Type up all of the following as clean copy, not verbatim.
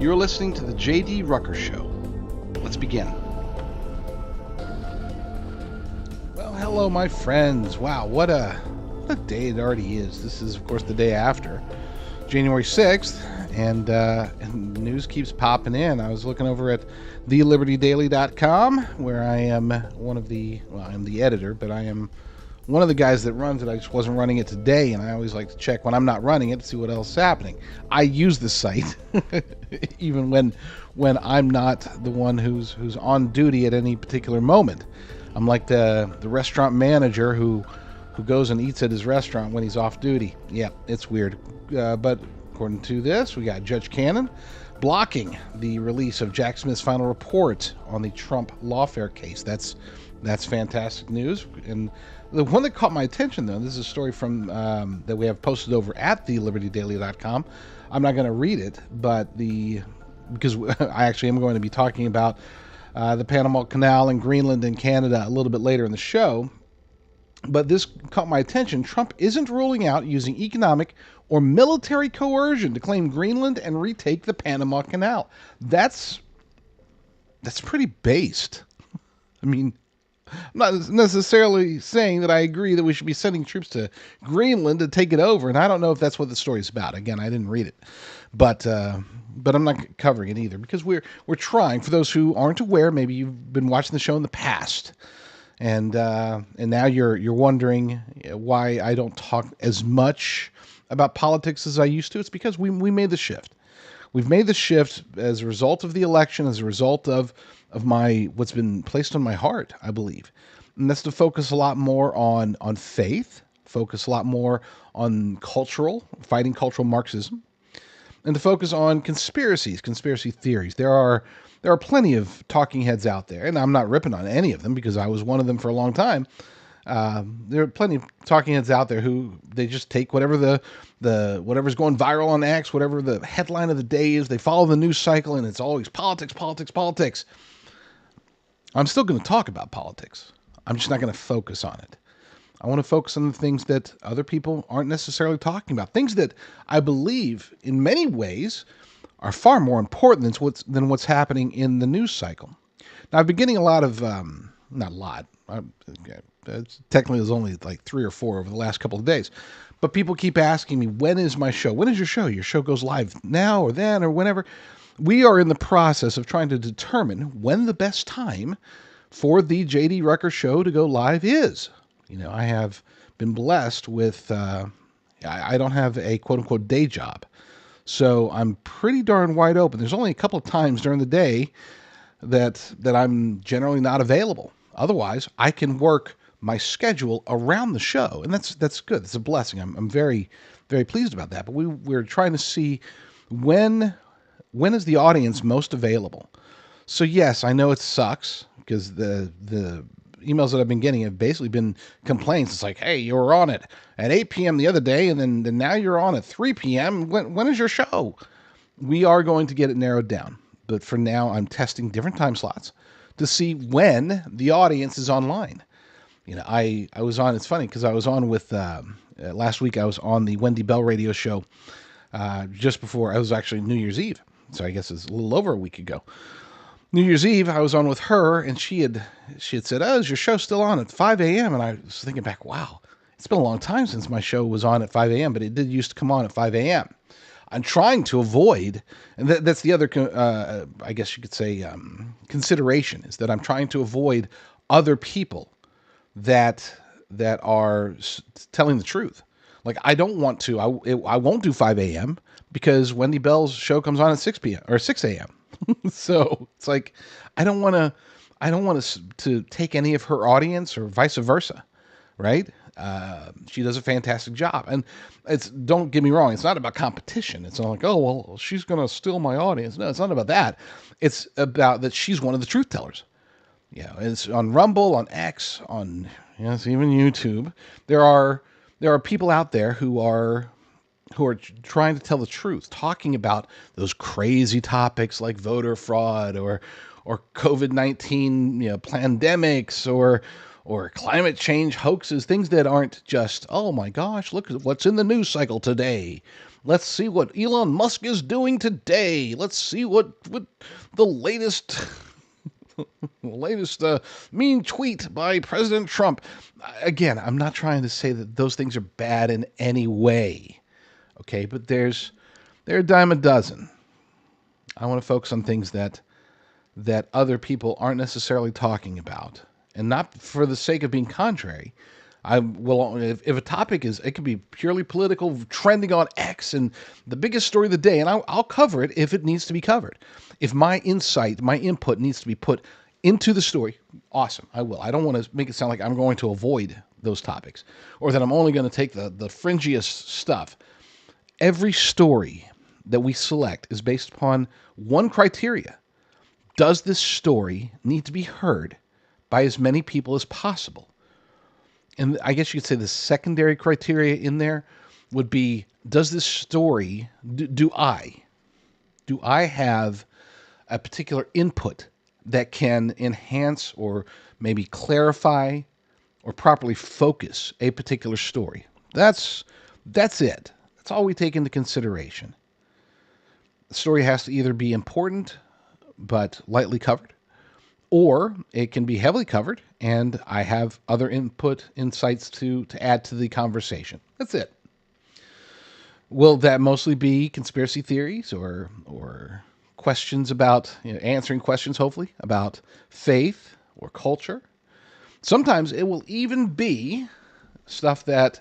You're listening to the JD Rucker Show. Let's begin. Well, hello, my friends. Wow, what a day it already is. This is, of course, the day after, January 6th, and news keeps popping in. I was looking over at thelibertydaily.com, where I am I'm the editor, but I am one of the guys that runs it. I just wasn't running it today, and I always like to check when I'm not running it to see what else is happening. I use the site even when I'm not the one who's on duty at any particular moment. I'm like the restaurant manager who goes and eats at his restaurant when he's off duty. Yeah, it's weird. But according to this, we got Judge Cannon blocking the release of Jack Smith's final report on the Trump lawfare case. That's fantastic news. And the one that caught my attention, though, this is a story from that we have posted over at thelibertydaily.com. I'm not going to read it, but because I actually am going to be talking about the Panama Canal and Greenland and Canada a little bit later in the show. But this caught my attention. Trump isn't ruling out using economic or military coercion to claim Greenland and retake the Panama Canal. That's pretty based. I mean, I'm not necessarily saying that I agree that we should be sending troops to Greenland to take it over, and I don't know if that's what the story's about. Again, I didn't read it, but I'm not covering it either because we're trying. For those who aren't aware, maybe you've been watching the show in the past, and now you're wondering why I don't talk as much about politics as I used to. It's because we made the shift. We've made the shift as a result of the election, as a result of what's been placed on my heart, I believe. And that's to focus a lot more on faith, focus a lot more on fighting cultural Marxism, and to focus on conspiracy theories. There are plenty of talking heads out there, and I'm not ripping on any of them because I was one of them for a long time. There are plenty of talking heads out there who they just take whatever whatever's going viral on X, whatever the headline of the day is, they follow the news cycle, and it's always politics. I'm still going to talk about politics. I'm just not going to focus on it. I want to focus on the things that other people aren't necessarily talking about. Things that I believe, in many ways, are far more important than what's happening in the news cycle. Now, I've been getting a lot of, not a lot, technically there's only like 3 or 4 over the last couple of days, but people keep asking me, when is my show? When is your show? Your show goes live now or then or whenever. We are in the process of trying to determine when the best time for the JD Rucker Show to go live is. You know, I have been blessed with, I don't have a quote-unquote day job. So I'm pretty darn wide open. There's only a couple of times during the day that I'm generally not available. Otherwise, I can work my schedule around the show, and that's good. It's a blessing. I'm very, very pleased about that. But we're trying to see when is the audience most available. So yes, I know it sucks because the emails that I've been getting have basically been complaints. It's like, hey, you were on it at 8 p.m. the other day, and then now you're on at 3 p.m. When is your show? We are going to get it narrowed down. But for now, I'm testing different time slots to see when the audience is online. You know, I was on, it's funny because I was on with, last week I was on the Wendy Bell radio show just before, I was actually New Year's Eve. So I guess it's a little over a week ago. New Year's Eve, I was on with her, and she had said, "Oh, is your show still on at 5 a.m.?" And I was thinking back, wow, it's been a long time since my show was on at 5 a.m., but it did used to come on at 5 a.m. I'm trying to avoid, and that's the other, I guess you could say, consideration, is that I'm trying to avoid other people that are telling the truth. Like, I don't want to, I won't do 5 a.m. because Wendy Bell's show comes on at 6 p.m. or 6 a.m. So it's like, I don't want to take any of her audience or vice versa. Right. She does a fantastic job. And don't get me wrong, it's not about competition. It's not like, oh, well, she's going to steal my audience. No, it's not about that. It's about that she's one of the truth tellers. Yeah, it's on Rumble, on X, on yes, even YouTube. There are people out there who are trying to tell the truth, talking about those crazy topics like voter fraud or COVID-19, pandemics or climate change hoaxes, things that aren't just, oh my gosh, look at what's in the news cycle today. Let's see what Elon Musk is doing today. Let's see what the latest mean tweet by President Trump. Again, I'm not trying to say that those things are bad in any way. Okay, but they're a dime a dozen. I want to focus on things that other people aren't necessarily talking about, and not for the sake of being contrary. I will, if a topic it could be purely political, trending on X, and the biggest story of the day, and I'll cover it if it needs to be covered. If my insight, my input needs to be put into the story, awesome, I will. I don't want to make it sound like I'm going to avoid those topics, or that I'm only going to take the fringiest stuff. Every story that we select is based upon one criteria. Does this story need to be heard by as many people as possible? And I guess you could say the secondary criteria in there would be, does this story, do I have a particular input that can enhance or maybe clarify or properly focus a particular story? That's it. That's all we take into consideration. The story has to either be important but lightly covered, or it can be heavily covered and I have other insights to add to the conversation. That's it. Will that mostly be conspiracy theories or questions about, answering questions, hopefully, about faith or culture? Sometimes it will even be stuff that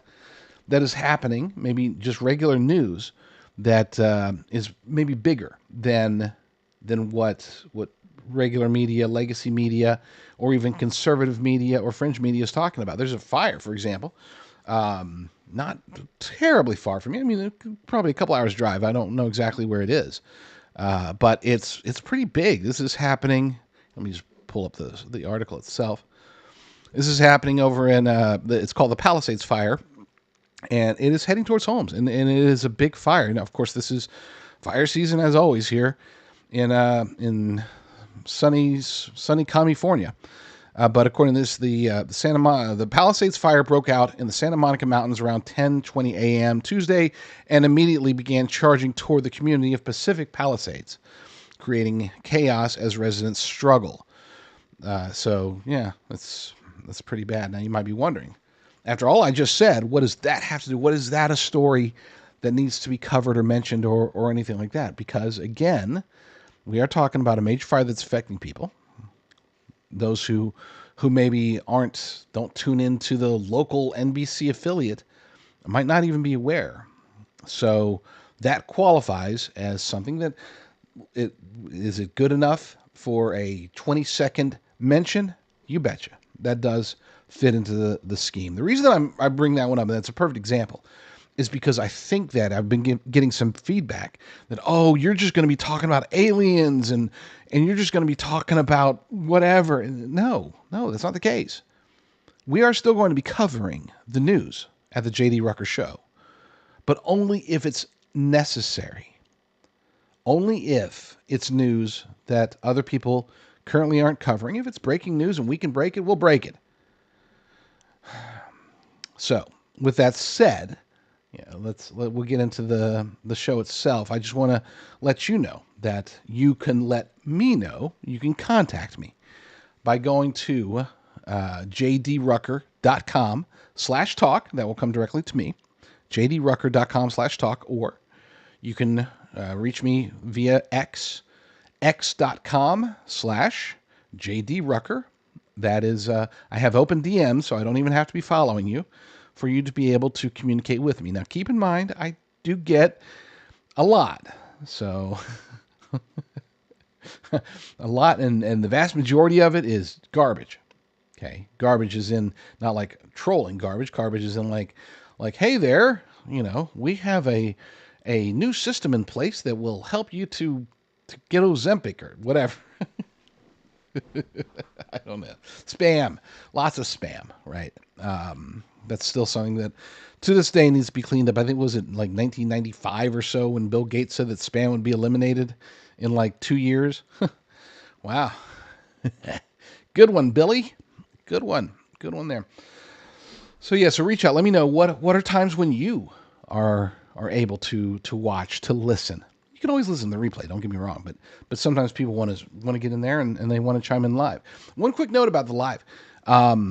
is happening, maybe just regular news that is maybe bigger than what regular media, legacy media, or even conservative media or fringe media is talking about. There's a fire, for example, not terribly far from me. I mean, probably a couple hours drive. I don't know exactly where it is, but it's pretty big. This is happening. Let me just pull up the article itself. This is happening over in it's called the Palisades Fire. And it is heading towards homes, and it is a big fire. Now, of course, this is fire season as always here in sunny California. But according to this, the Palisades Fire broke out in the Santa Monica Mountains around 10:20 a.m. Tuesday, and immediately began charging toward the community of Pacific Palisades, creating chaos as residents struggle. So yeah, that's pretty bad. Now you might be wondering, after all I just said, what does that have to do? What is that a story that needs to be covered or mentioned or anything like that? Because again, we are talking about a major fire that's affecting people. Those who maybe don't tune into the local NBC affiliate might not even be aware. So that qualifies as something that is it good enough for a 20-second mention? You betcha. That does fit into the scheme. The reason that I bring that one up, and that's a perfect example, is because I think that I've been getting some feedback that, oh, you're just going to be talking about aliens and you're just going to be talking about whatever. And no, that's not the case. We are still going to be covering the news at the JD Rucker Show, but only if it's necessary. Only if it's news that other people currently aren't covering. If it's breaking news and we can break it, we'll break it. So, with that said, we'll get into the show itself. I just want to let you know that you can let me know. You can contact me by going to jdrucker.com/talk. That will come directly to me. jdrucker.com/talk, or you can reach me via x.com/jdrucker. That is, I have open DMs, so I don't even have to be following you for you to be able to communicate with me. Now, keep in mind, I do get a lot. So, a lot, and the vast majority of it is garbage. Okay, garbage is in not like trolling garbage. Garbage is in like hey there, we have a new system in place that will help you to get Ozempic or whatever. I don't know. Spam, lots of spam, right? That's still something that to this day needs to be cleaned up. I think was it like 1995 or so when Bill Gates said that spam would be eliminated in like 2 years. Wow. Good one, Billy. Good one. Good one there. So yeah, so reach out. Let me know what are times when you are able to watch, to listen. You can always listen to the replay, don't get me wrong, but sometimes people want to get in there and they want to chime in live. One quick note about the live. I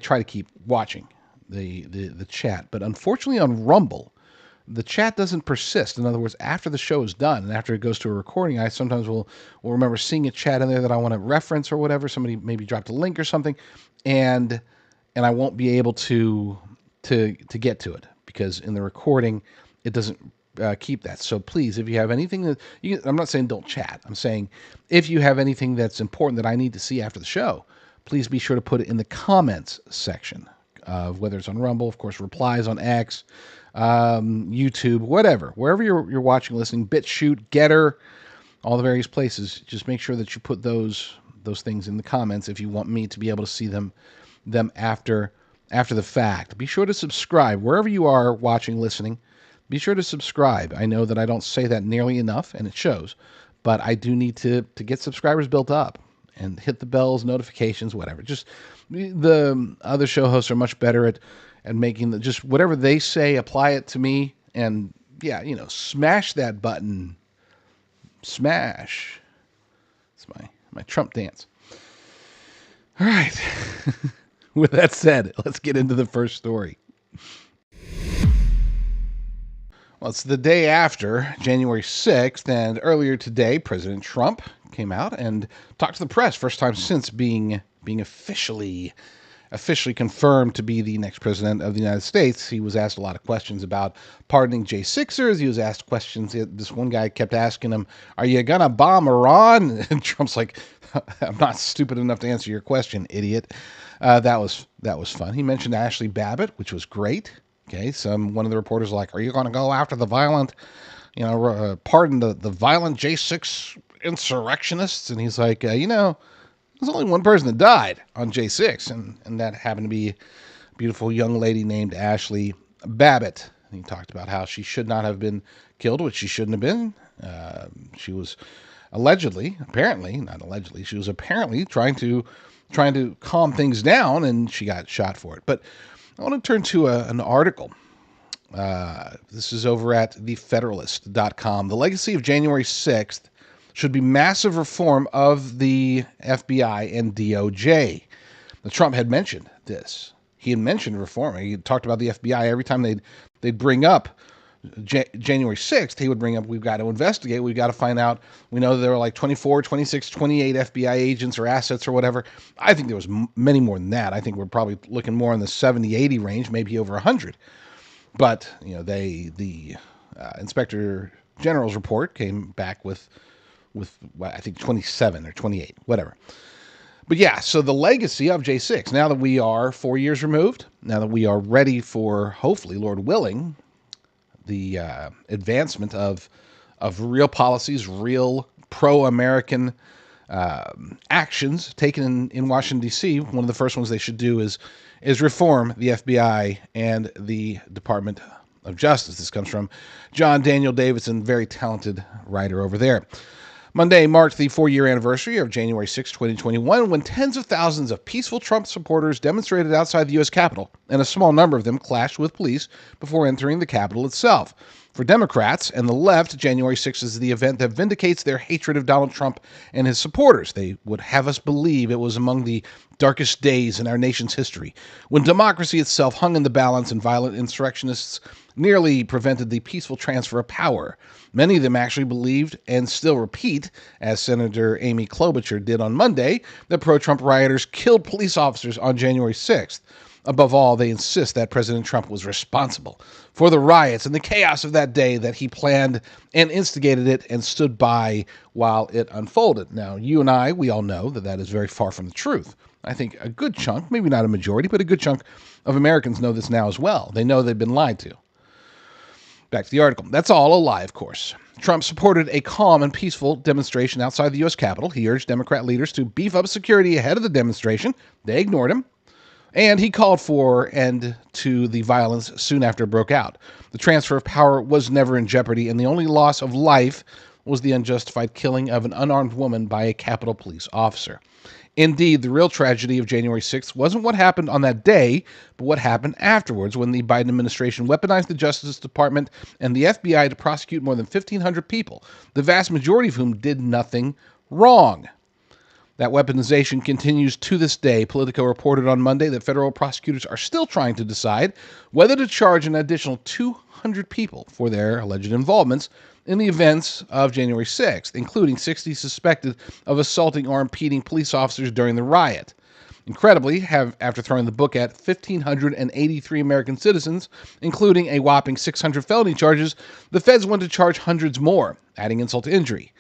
try to keep watching the chat, but unfortunately on Rumble, the chat doesn't persist. In other words, after the show is done and after it goes to a recording, I sometimes will remember seeing a chat in there that I want to reference or whatever. Somebody maybe dropped a link or something, and I won't be able to get to it because in the recording it doesn't keep that. So please, if you have anything that I'm not saying don't chat. I'm saying if you have anything that's important that I need to see after the show, please be sure to put it in the comments section of whether it's on Rumble, of course, replies on X, YouTube, whatever, wherever you're watching, listening, BitChute, Getter, all the various places. Just make sure that you put those things in the comments if you want me to be able to see them after the fact. Be sure to subscribe wherever you are watching, listening. Be sure to subscribe. I know that I don't say that nearly enough, and it shows, but I do need to get subscribers built up and hit the bells, notifications, whatever. Just the other show hosts are much better at making just whatever they say, apply it to me, and yeah, smash that button. Smash. It's my Trump dance. All right. With that said, let's get into the first story. Well, it's the day after January 6th, and earlier today, President Trump came out and talked to the press, first time since being officially confirmed to be the next president of the United States. He was asked a lot of questions about pardoning J6ers. He was asked questions. This one guy kept asking him, "Are you gonna bomb Iran?" And Trump's like, "I'm not stupid enough to answer your question, idiot." That was fun. He mentioned Ashley Babbitt, which was great. Okay, one of the reporters was like, "Are you going to go after the violent, pardon the violent J6 insurrectionists?" And he's like, there's only one person that died on J6, and that happened to be a beautiful young lady named Ashley Babbitt. And he talked about how she should not have been killed, which she shouldn't have been. She was she was apparently trying to calm things down, and she got shot for it. But I want to turn to an article. This is over at thefederalist.com. The legacy of January 6th should be massive reform of the FBI and DOJ. Now, Trump had mentioned this. He had mentioned reform. He talked about the FBI every time they'd bring up January 6th. He would bring up, we've got to investigate. We've got to find out. We know there were like 24, 26, 28 FBI agents or assets or whatever. I think there was many more than that. I think we're probably looking more in the 70, 80 range, maybe over 100. But, the Inspector General's report came back with I think 27 or 28, whatever. But yeah, so the legacy of J6, now that we are 4 years removed, now that we are ready for, hopefully, Lord willing, the advancement of real policies, real pro-American actions taken in Washington, D.C., one of the first ones they should do is reform the FBI and the Department of Justice. This comes from John Daniel Davidson, very talented writer over there. Monday marked the 4-year anniversary of January 6, 2021, when tens of thousands of peaceful Trump supporters demonstrated outside the U.S. Capitol, and a small number of them clashed with police before entering the Capitol itself. For Democrats and the left, January 6 is the event that vindicates their hatred of Donald Trump and his supporters. They would have us believe it was among the darkest days in our nation's history, when democracy itself hung in the balance and violent insurrectionists nearly prevented the peaceful transfer of power. Many of them actually believed and still repeat, as Senator Amy Klobuchar did on Monday, that pro-Trump rioters killed police officers on January 6th. Above all, they insist that President Trump was responsible for the riots and the chaos of that day, that he planned and instigated it and stood by while it unfolded. Now, you and I, we all know that is very far from the truth. I think a good chunk, maybe not a majority, but a good chunk of Americans know this now as well. They know they've been lied to. Back to the article. That's all a lie, of course. Trump supported a calm and peaceful demonstration outside the U.S. Capitol. He urged Democrat leaders to beef up security ahead of the demonstration. They ignored him. And he called for an end to the violence soon after it broke out. The transfer of power was never in jeopardy, and the only loss of life was the unjustified killing of an unarmed woman by a Capitol Police officer. Indeed, the real tragedy of January 6th wasn't what happened on that day, but what happened afterwards when the Biden administration weaponized the Justice Department and the FBI to prosecute more than 1,500 people, the vast majority of whom did nothing wrong. That weaponization continues to this day. Politico reported on Monday that federal prosecutors are still trying to decide whether to charge an additional 200 people for their alleged involvements in the events of January 6th, including 60 suspected of assaulting or impeding police officers during the riot. Incredibly, after throwing the book at 1,583 American citizens, including a whopping 600 felony charges, the feds want to charge hundreds more, adding insult to injury.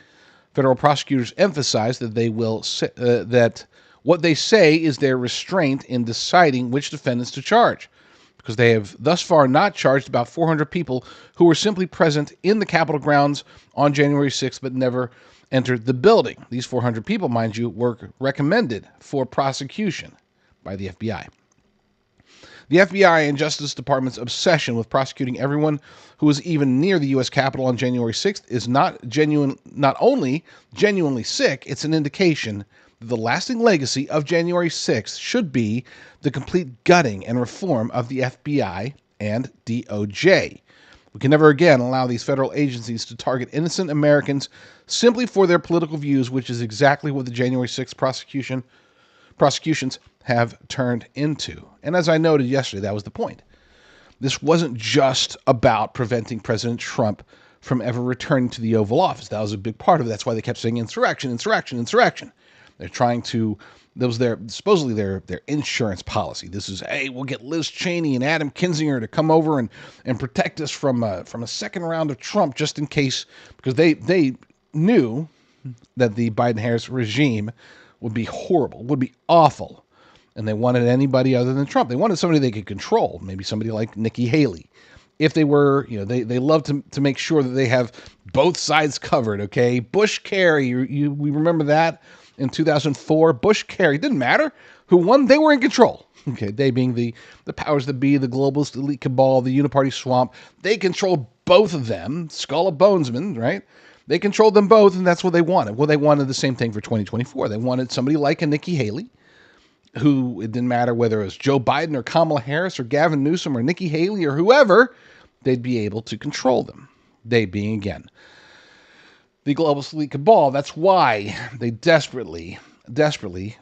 Federal prosecutors emphasize that that what they say is their restraint in deciding which defendants to charge, because they have thus far not charged about 400 people who were simply present in the Capitol grounds on January 6th but never entered the building. These 400 people, mind you, were recommended for prosecution by the FBI. The FBI and Justice Department's obsession with prosecuting everyone who was even near the U.S. Capitol on January 6th is not only genuinely sick, it's an indication that the lasting legacy of January 6th should be the complete gutting and reform of the FBI and DOJ. We can never again allow these federal agencies to target innocent Americans simply for their political views, which is exactly what the January 6th prosecutions have turned into. And as I noted yesterday, that was the point. This wasn't just about preventing President Trump from ever returning to the Oval Office. That was a big part of it. That's why they kept saying insurrection, insurrection, insurrection. They're trying to, that was supposedly their insurance policy. This is, hey, we'll get Liz Cheney and Adam Kinzinger to come over and protect us from a second round of Trump just in case, because they knew that the Biden-Harris regime would be horrible, would be awful. And they wanted anybody other than Trump. They wanted somebody they could control, maybe somebody like Nikki Haley. If they were, they love to make sure that they have both sides covered, okay? Bush Kerry, we remember that in 2004. Bush Kerry, didn't matter who won, they were in control. Okay, they being the powers that be, the globalist elite cabal, the uniparty swamp. They controlled both of them, skull of bonesmen, right? They controlled them both, and that's what they wanted. Well, they wanted the same thing for 2024. They wanted somebody like a Nikki Haley, who, it didn't matter whether it was Joe Biden or Kamala Harris or Gavin Newsom or Nikki Haley or whoever, they'd be able to control them. They being, again, the globalist elite cabal. That's why they desperately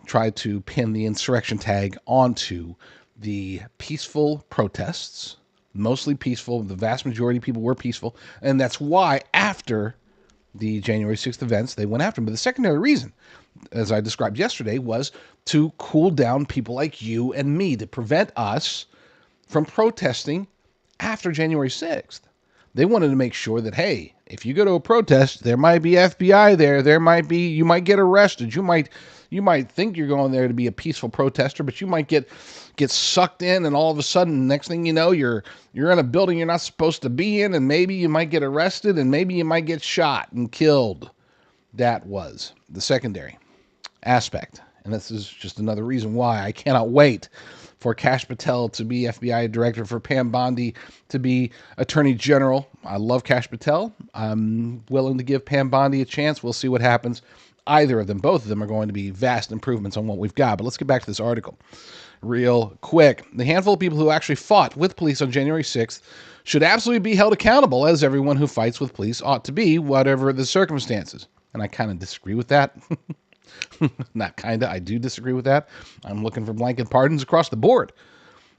tried to pin the insurrection tag onto the peaceful protests, mostly peaceful. The vast majority of people were peaceful. And that's why after the January 6th events, they went after him. But the secondary reason, as I described yesterday, was to cool down people like you and me, to prevent us from protesting after January 6th. They wanted to make sure that, hey, if you go to a protest, there might be FBI there. You might get arrested. You might think you're going there to be a peaceful protester, but you might get sucked in, and all of a sudden, next thing you know, you're in a building you're not supposed to be in, and maybe you might get arrested, and maybe you might get shot and killed. That was the secondary aspect. And this is just another reason why I cannot wait for Kash Patel to be FBI director, for Pam Bondi to be attorney general. I love Kash Patel. I'm willing to give Pam Bondi a chance. We'll see what happens. Either of them, both of them, are going to be vast improvements on what we've got. But let's get back to this article real quick. The handful of people who actually fought with police on January 6th should absolutely be held accountable, as everyone who fights with police ought to be, whatever the circumstances. And I kind of disagree with that. Not kind of, I do disagree with that. I'm looking for blanket pardons across the board.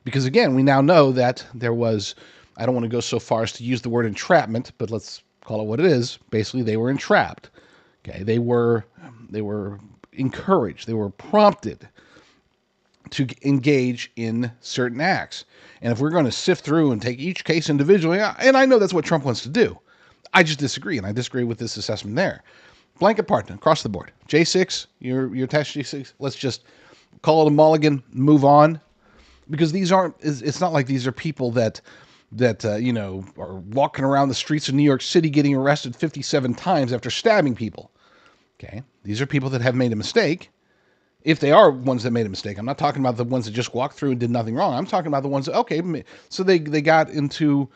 Because again, we now know that there was, I don't want to go so far as to use the word entrapment, but let's call it what it is. Basically, they were entrapped. Okay, they were encouraged, they were prompted to engage in certain acts. And if we're going to sift through and take each case individually, and I know that's what Trump wants to do, I just disagree, and I disagree with this assessment there. Blanket pardon across the board. J6, your attached J6, let's just call it a mulligan, move on, because these aren't. It's not like these are people that are walking around the streets of New York City getting arrested 57 times after stabbing people. Okay, these are people that have made a mistake. If they are ones that made a mistake, I'm not talking about the ones that just walked through and did nothing wrong. I'm talking about the ones that, okay, so they got into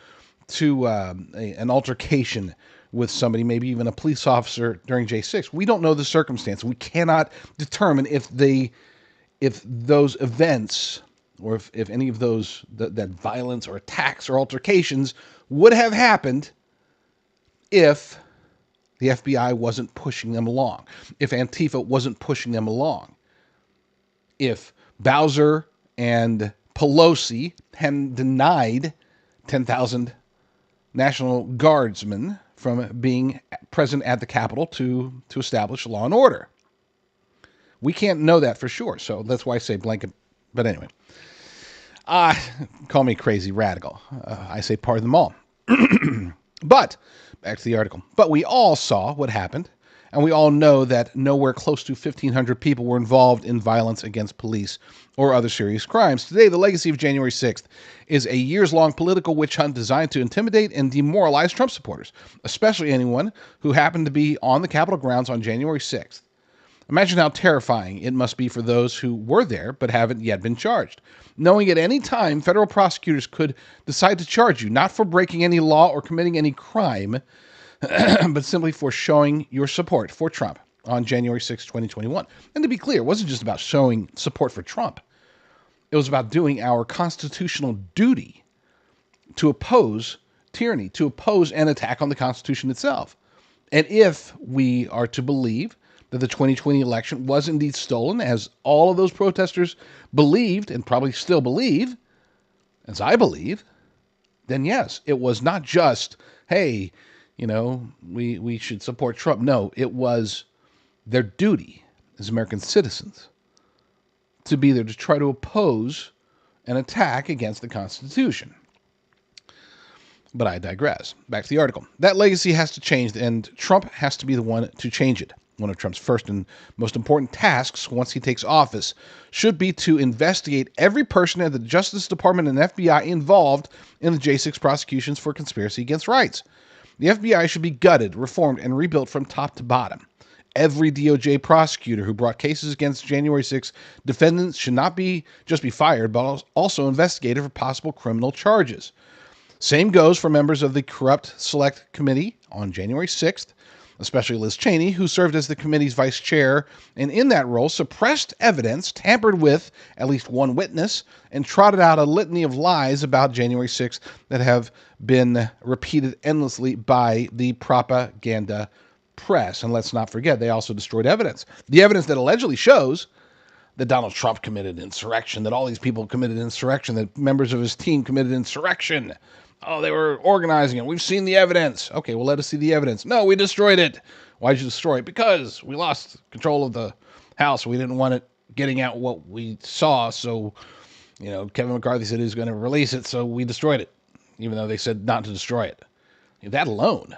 an altercation with somebody, maybe even a police officer during J6. We don't know the circumstance. We cannot determine if those events, or if any of those, that violence or attacks or altercations would have happened if the FBI wasn't pushing them along, if Antifa wasn't pushing them along, if Bowser and Pelosi had denied 10,000 National Guardsmen from being present at the Capitol to establish law and order. We can't know that for sure, so that's why I say blanket. But anyway, call me crazy radical. I say pardon them all. But back to the article. But we all saw what happened, and we all know that nowhere close to 1,500 people were involved in violence against police or other serious crimes. Today, the legacy of January 6th is a years-long political witch hunt designed to intimidate and demoralize Trump supporters, especially anyone who happened to be on the Capitol grounds on January 6th. Imagine how terrifying it must be for those who were there but haven't yet been charged, knowing at any time federal prosecutors could decide to charge you, not for breaking any law or committing any crime, but simply for showing your support for Trump on January 6, 2021. And to be clear, it wasn't just about showing support for Trump. It was about doing our constitutional duty to oppose tyranny, to oppose an attack on the Constitution itself. And if we are to believe that the 2020 election was indeed stolen, as all of those protesters believed and probably still believe, as I believe, then yes, it was not just, hey, we should support Trump. No, it was their duty as American citizens to be there to try to oppose an attack against the Constitution. But I digress. Back to the article. That legacy has to change, and Trump has to be the one to change it. One of Trump's first and most important tasks once he takes office should be to investigate every person at the Justice Department and FBI involved in the J6 prosecutions for conspiracy against rights. The FBI should be gutted, reformed, and rebuilt from top to bottom. Every DOJ prosecutor who brought cases against January 6 defendants should not just be fired, but also investigated for possible criminal charges. Same goes for members of the Corrupt Select Committee on January 6th, especially Liz Cheney, who served as the committee's vice chair, and in that role suppressed evidence, tampered with at least one witness, and trotted out a litany of lies about January 6th that have been repeated endlessly by the propaganda press. And let's not forget, they also destroyed evidence. The evidence that allegedly shows that Donald Trump committed insurrection, that all these people committed insurrection, that members of his team committed insurrection. Oh, they were organizing it. We've seen the evidence. Okay, well, let us see the evidence. No, we destroyed it. Why'd you destroy it? Because we lost control of the House. We didn't want it getting out what we saw. So, Kevin McCarthy said he was going to release it, so we destroyed it, even though they said not to destroy it. That alone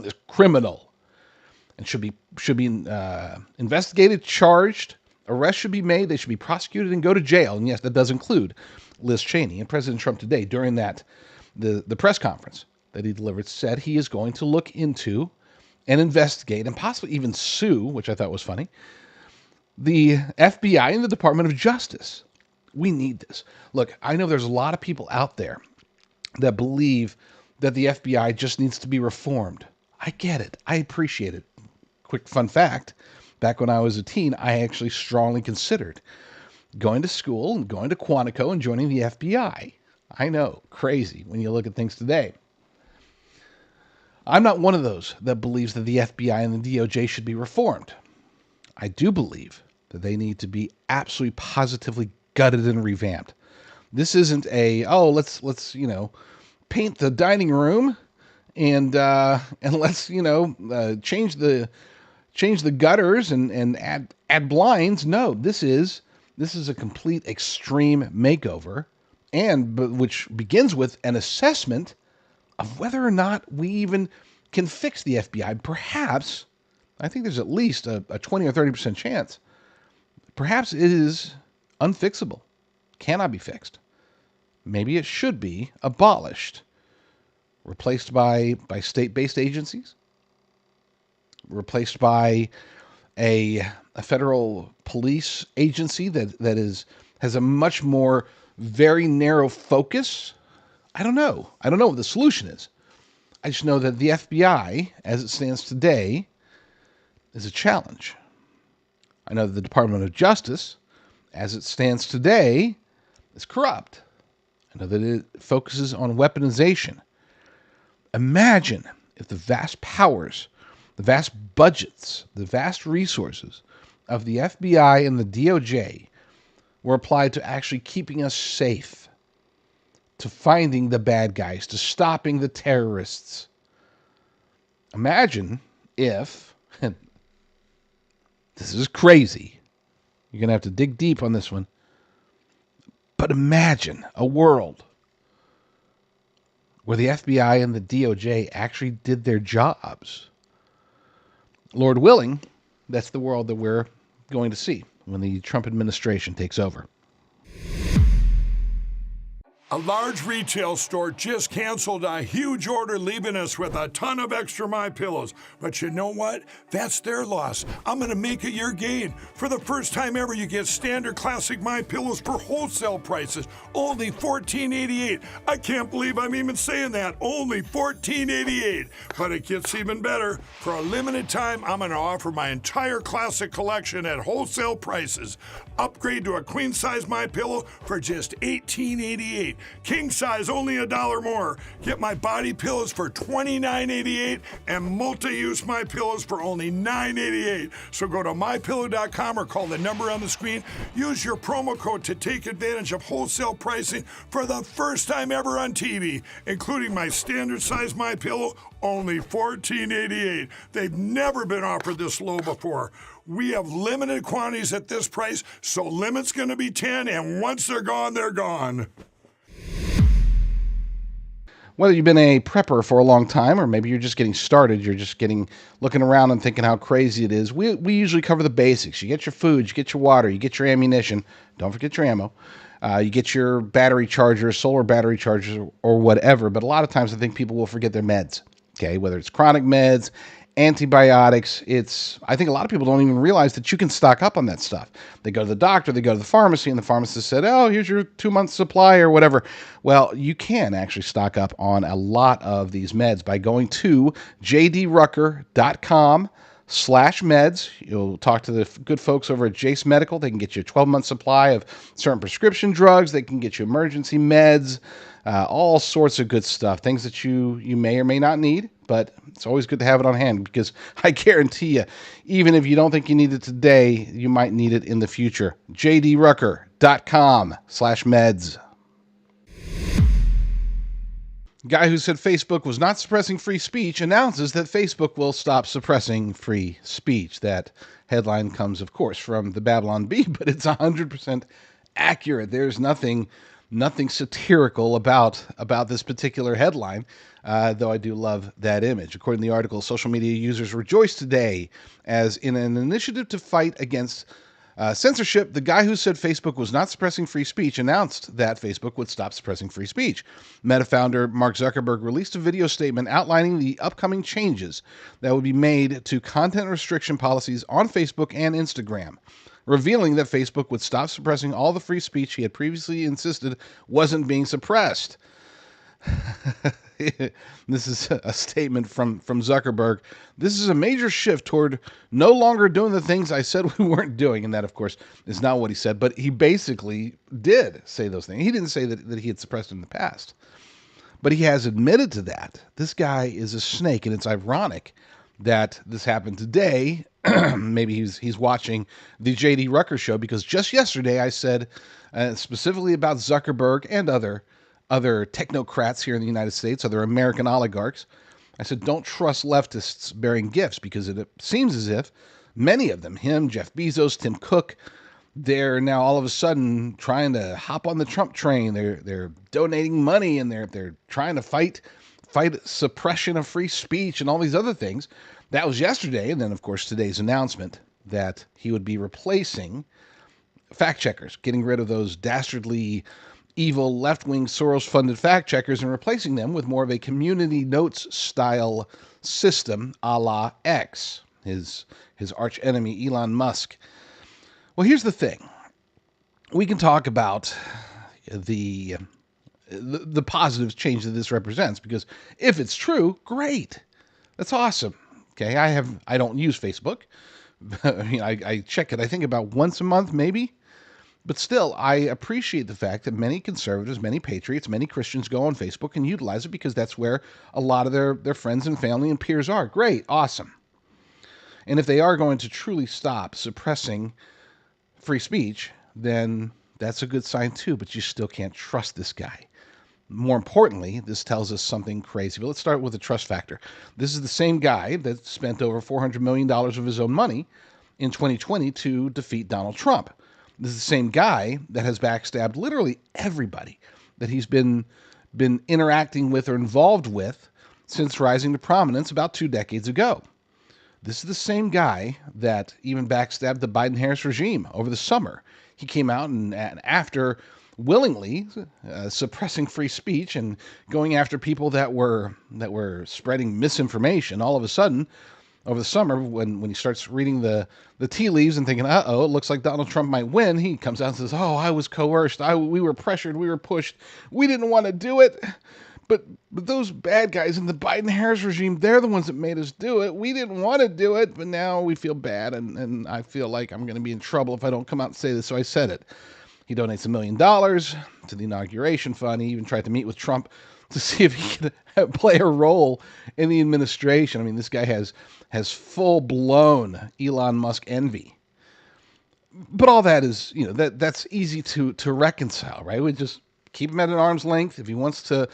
is criminal and should be investigated, charged. Arrests should be made. They should be prosecuted and go to jail. And yes, that does include Liz Cheney. And President Trump today, during the press conference that he delivered, said he is going to look into and investigate and possibly even sue, which I thought was funny, the FBI and the Department of Justice. We need this. Look, I know there's a lot of people out there that believe that the FBI just needs to be reformed. I get it. I appreciate it. Quick fun fact. Back when I was a teen, I actually strongly considered going to school and going to Quantico and joining the FBI. I know, crazy when you look at things today. I'm not one of those that believes that the FBI and the DOJ should be reformed. I do believe that they need to be absolutely positively gutted and revamped. This isn't let's paint the dining room and let's change the gutters and add blinds. No, this is a complete extreme makeover, which begins with an assessment of whether or not we even can fix the FBI. Perhaps, I think there's at least a 20 or 30% chance, Perhaps it is unfixable, cannot be fixed. Maybe it should be abolished, replaced by state-based agencies, replaced by a federal police agency that has a much more very narrow focus. I don't know. I don't know what the solution is. I just know that the FBI, as it stands today, is a challenge. I know that the Department of Justice, as it stands today, is corrupt. I know that it focuses on weaponization. Imagine if the vast powers, the vast budgets, the vast resources of the FBI and the DOJ were applied to actually keeping us safe, to finding the bad guys, to stopping the terrorists. Imagine if, this is crazy, you're going to have to dig deep on this one, but imagine a world where the FBI and the DOJ actually did their jobs. Lord willing, that's the world that we're going to see when the Trump administration takes over. A large retail store just canceled a huge order, leaving us with a ton of extra MyPillows. But you know what? That's their loss. I'm going to make it your gain. For the first time ever, you get standard classic MyPillows for wholesale prices, only $14.88. I can't believe I'm even saying that. Only $14.88. But it gets even better. For a limited time, I'm going to offer my entire classic collection at wholesale prices. Upgrade to a queen-size MyPillow for just $18.88. King size only $1 more. Get my body pillows for $29.88 and multi-use MyPillows for only $9.88. So go to mypillow.com or call the number on the screen. Use your promo code to take advantage of wholesale pricing for the first time ever on TV, including my standard size MyPillow, only $14.88. They've never been offered this low before. We have limited quantities at this price, so limit's going to be 10, and once they're gone, they're gone. Whether you've been a prepper for a long time, or maybe you're just getting started, you're just looking around and thinking how crazy it is, we usually cover the basics. You get your food, you get your water, you get your ammunition, don't forget your ammo, you get your battery chargers, solar battery chargers, or whatever. But a lot of times I think people will forget their meds, okay? Whether it's chronic meds, antibiotics, I think a lot of people don't even realize that you can stock up on that stuff. They go to the doctor, they go to the pharmacy, and the pharmacist said, oh, here's your 2-month supply or whatever. Well, you can actually stock up on a lot of these meds by going to jdrucker.com/meds. You'll talk to the good folks over at Jace Medical. They can get you a 12-month supply of certain prescription drugs. They can get you emergency meds, all sorts of good stuff, things that you may or may not need, but it's always good to have it on hand, because I guarantee you, even if you don't think you need it today, you might need it in the future. jdrucker.com/meds. Guy who said Facebook was not suppressing free speech announces that Facebook will stop suppressing free speech. That headline comes, of course, from the Babylon Bee, but it's 100% accurate. There's nothing satirical about this particular headline, though I do love that image. According to the article, social media users rejoiced today as in an initiative to fight against censorship, the guy who said Facebook was not suppressing free speech announced that Facebook would stop suppressing free speech. Meta founder Mark Zuckerberg released a video statement outlining the upcoming changes that would be made to content restriction policies on Facebook and Instagram, revealing that Facebook would stop suppressing all the free speech he had previously insisted wasn't being suppressed. This is a statement from Zuckerberg. This is a major shift toward no longer doing the things I said we weren't doing. And that, of course, is not what he said, but he basically did say those things. He didn't say that he had suppressed in the past, but he has admitted to that. This guy is a snake, and it's ironic that this happened today. Maybe he's watching the JD Rucker Show, because just yesterday I said specifically about Zuckerberg and other technocrats here in the United States, other American oligarchs. I said, don't trust leftists bearing gifts, because it seems as if many of them, him, Jeff Bezos, Tim Cook, they're now all of a sudden trying to hop on the Trump train. They're donating money, and they're trying to fight suppression of free speech and all these other things. That was yesterday, and then, of course, today's announcement that he would be replacing fact checkers, getting rid of those dastardly, evil, left-wing, Soros-funded fact checkers and replacing them with more of a community notes style system a la X, his arch enemy, Elon Musk. Well, here's the thing. We can talk about the positive change that this represents, because if it's true, great. That's awesome. Okay, I don't use Facebook. I mean, I check it, I think, about once a month, maybe. But still, I appreciate the fact that many conservatives, many patriots, many Christians go on Facebook and utilize it, because that's where a lot of their friends and family and peers are. Great, awesome. And if they are going to truly stop suppressing free speech, then that's a good sign too, but you still can't trust this guy. More importantly, this tells us something crazy. But let's start with the trust factor. This is the same guy that spent over $400 million of his own money in 2020 to defeat Donald Trump. This is the same guy that has backstabbed literally everybody that he's been interacting with or involved with since rising to prominence about 2 decades ago. This is the same guy that even backstabbed the Biden-Harris regime over the summer. He came out and after willingly suppressing free speech and going after people that were spreading misinformation, all of a sudden, over the summer, when he starts reading the tea leaves and thinking, it looks like Donald Trump might win, he comes out and says, I was coerced, we were pressured, we were pushed, we didn't want to do it. But those bad guys in the Biden-Harris regime, they're the ones that made us do it. We didn't want to do it, but now we feel bad, and I feel like I'm going to be in trouble if I don't come out and say this, so I said it. He donates $1 million to the inauguration fund. He even tried to meet with Trump to see if he could play a role in the administration. I mean, this guy has full-blown Elon Musk envy. But all that is, that's easy to reconcile, right? We just keep him at an arm's length. If he wants to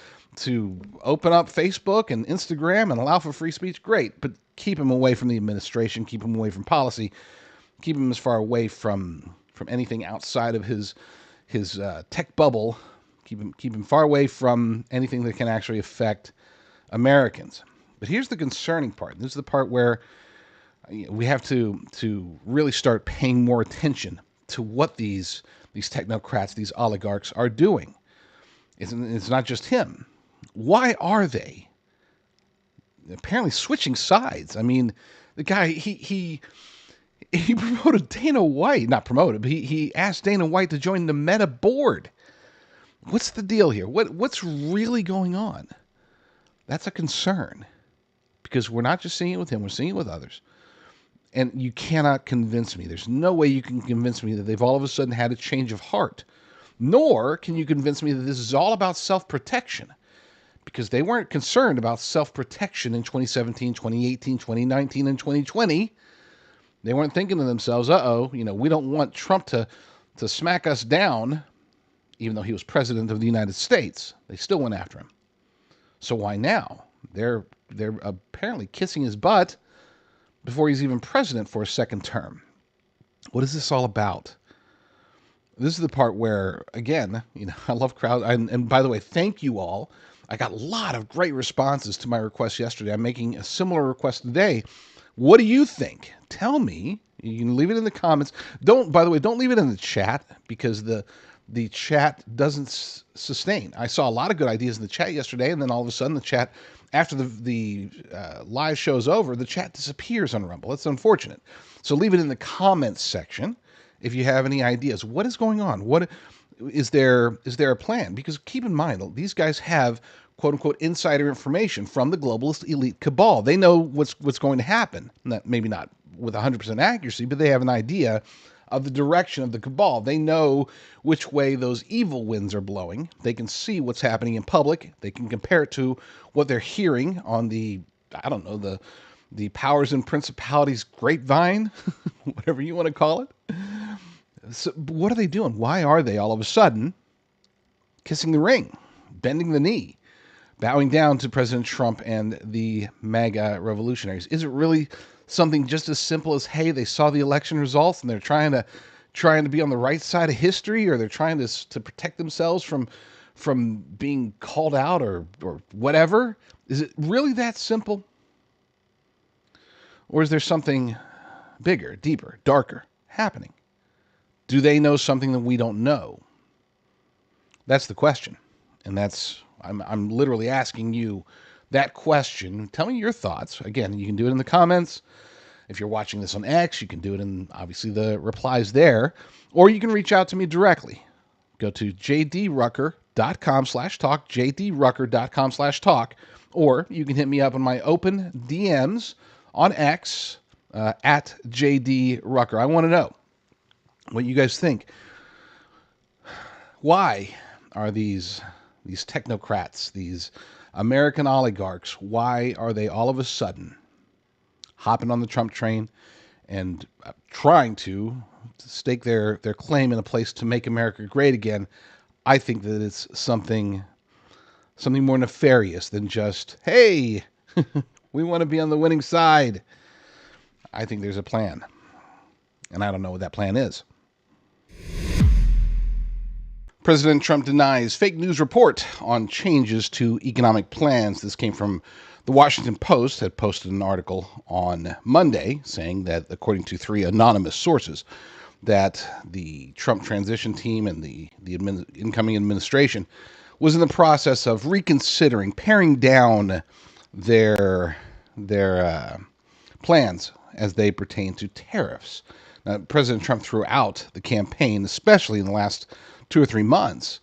open up Facebook and Instagram and allow for free speech, great. But keep him away from the administration, keep him away from policy, keep him as far away from anything outside of his tech bubble. Keep him far away from anything that can actually affect Americans. But here's the concerning part. This is the part where we have to really start paying more attention to what these technocrats, these oligarchs are doing. It's not just him. Why are they apparently switching sides? I mean, the guy, he promoted Dana White, not promoted, but he asked Dana White to join the Meta board. What's the deal here? What's really going on? That's a concern, because we're not just seeing it with him, we're seeing it with others. And you cannot convince me. There's no way you can convince me that they've all of a sudden had a change of heart. Nor can you convince me that this is all about self-protection, because they weren't concerned about self-protection in 2017, 2018, 2019, and 2020. They weren't thinking to themselves, we don't want Trump to smack us down, even though he was president of the United States. They still went after him. So why now? They're apparently kissing his butt before he's even president for a second term. What is this all about? This is the part where, again, I love crowd. And by the way, thank you all. I got a lot of great responses to my request yesterday. I'm making a similar request today. What do you think? Tell me. You can leave it in the comments. By the way, don't leave it in the chat, because the chat doesn't sustain. I saw a lot of good ideas in the chat yesterday, and then all of a sudden the chat, after the live show's over, the chat disappears on Rumble. It's unfortunate. So leave it in the comments section if you have any ideas. What is going on? What is there a plan? Because keep in mind, these guys have quote-unquote insider information from the globalist elite cabal. They know what's going to happen. Maybe not with 100% accuracy, but they have an idea of the direction of the cabal. They know which way those evil winds are blowing. They can see what's happening in public. They can compare it to what they're hearing on the powers and principalities grapevine, whatever you want to call it. So what are they doing? Why are they all of a sudden kissing the ring, bending the knee, bowing down to President Trump and the MAGA revolutionaries? Is it really something just as simple as, hey, they saw the election results and they're trying to be on the right side of history, or they're trying to protect themselves from being called out or whatever? Is it really that simple? Or is there something bigger, deeper, darker happening? Do they know something that we don't know? That's the question. And I'm literally asking you that question. Tell me your thoughts. Again, you can do it in the comments. If you're watching this on X, you can do it in, obviously, the replies there. Or you can reach out to me directly. Go to jdrucker.com/talk, jdrucker.com/talk. Or you can hit me up on my open DMs on X, at JD Rucker. I want to know what you guys think. Why are these technocrats, these American oligarchs, why are they all of a sudden hopping on the Trump train and trying to stake their claim in a place to make America great again? I think that it's something more nefarious than just, hey, we want to be on the winning side. I think there's a plan, and I don't know what that plan is. President Trump denies fake news report on changes to economic plans. This came from the Washington Post, had posted an article on Monday saying that, according to 3 anonymous sources, that the Trump transition team and the incoming administration was in the process of reconsidering, paring down their plans as they pertain to tariffs. Now, President Trump, throughout the campaign, especially in the last 2 or 3 months,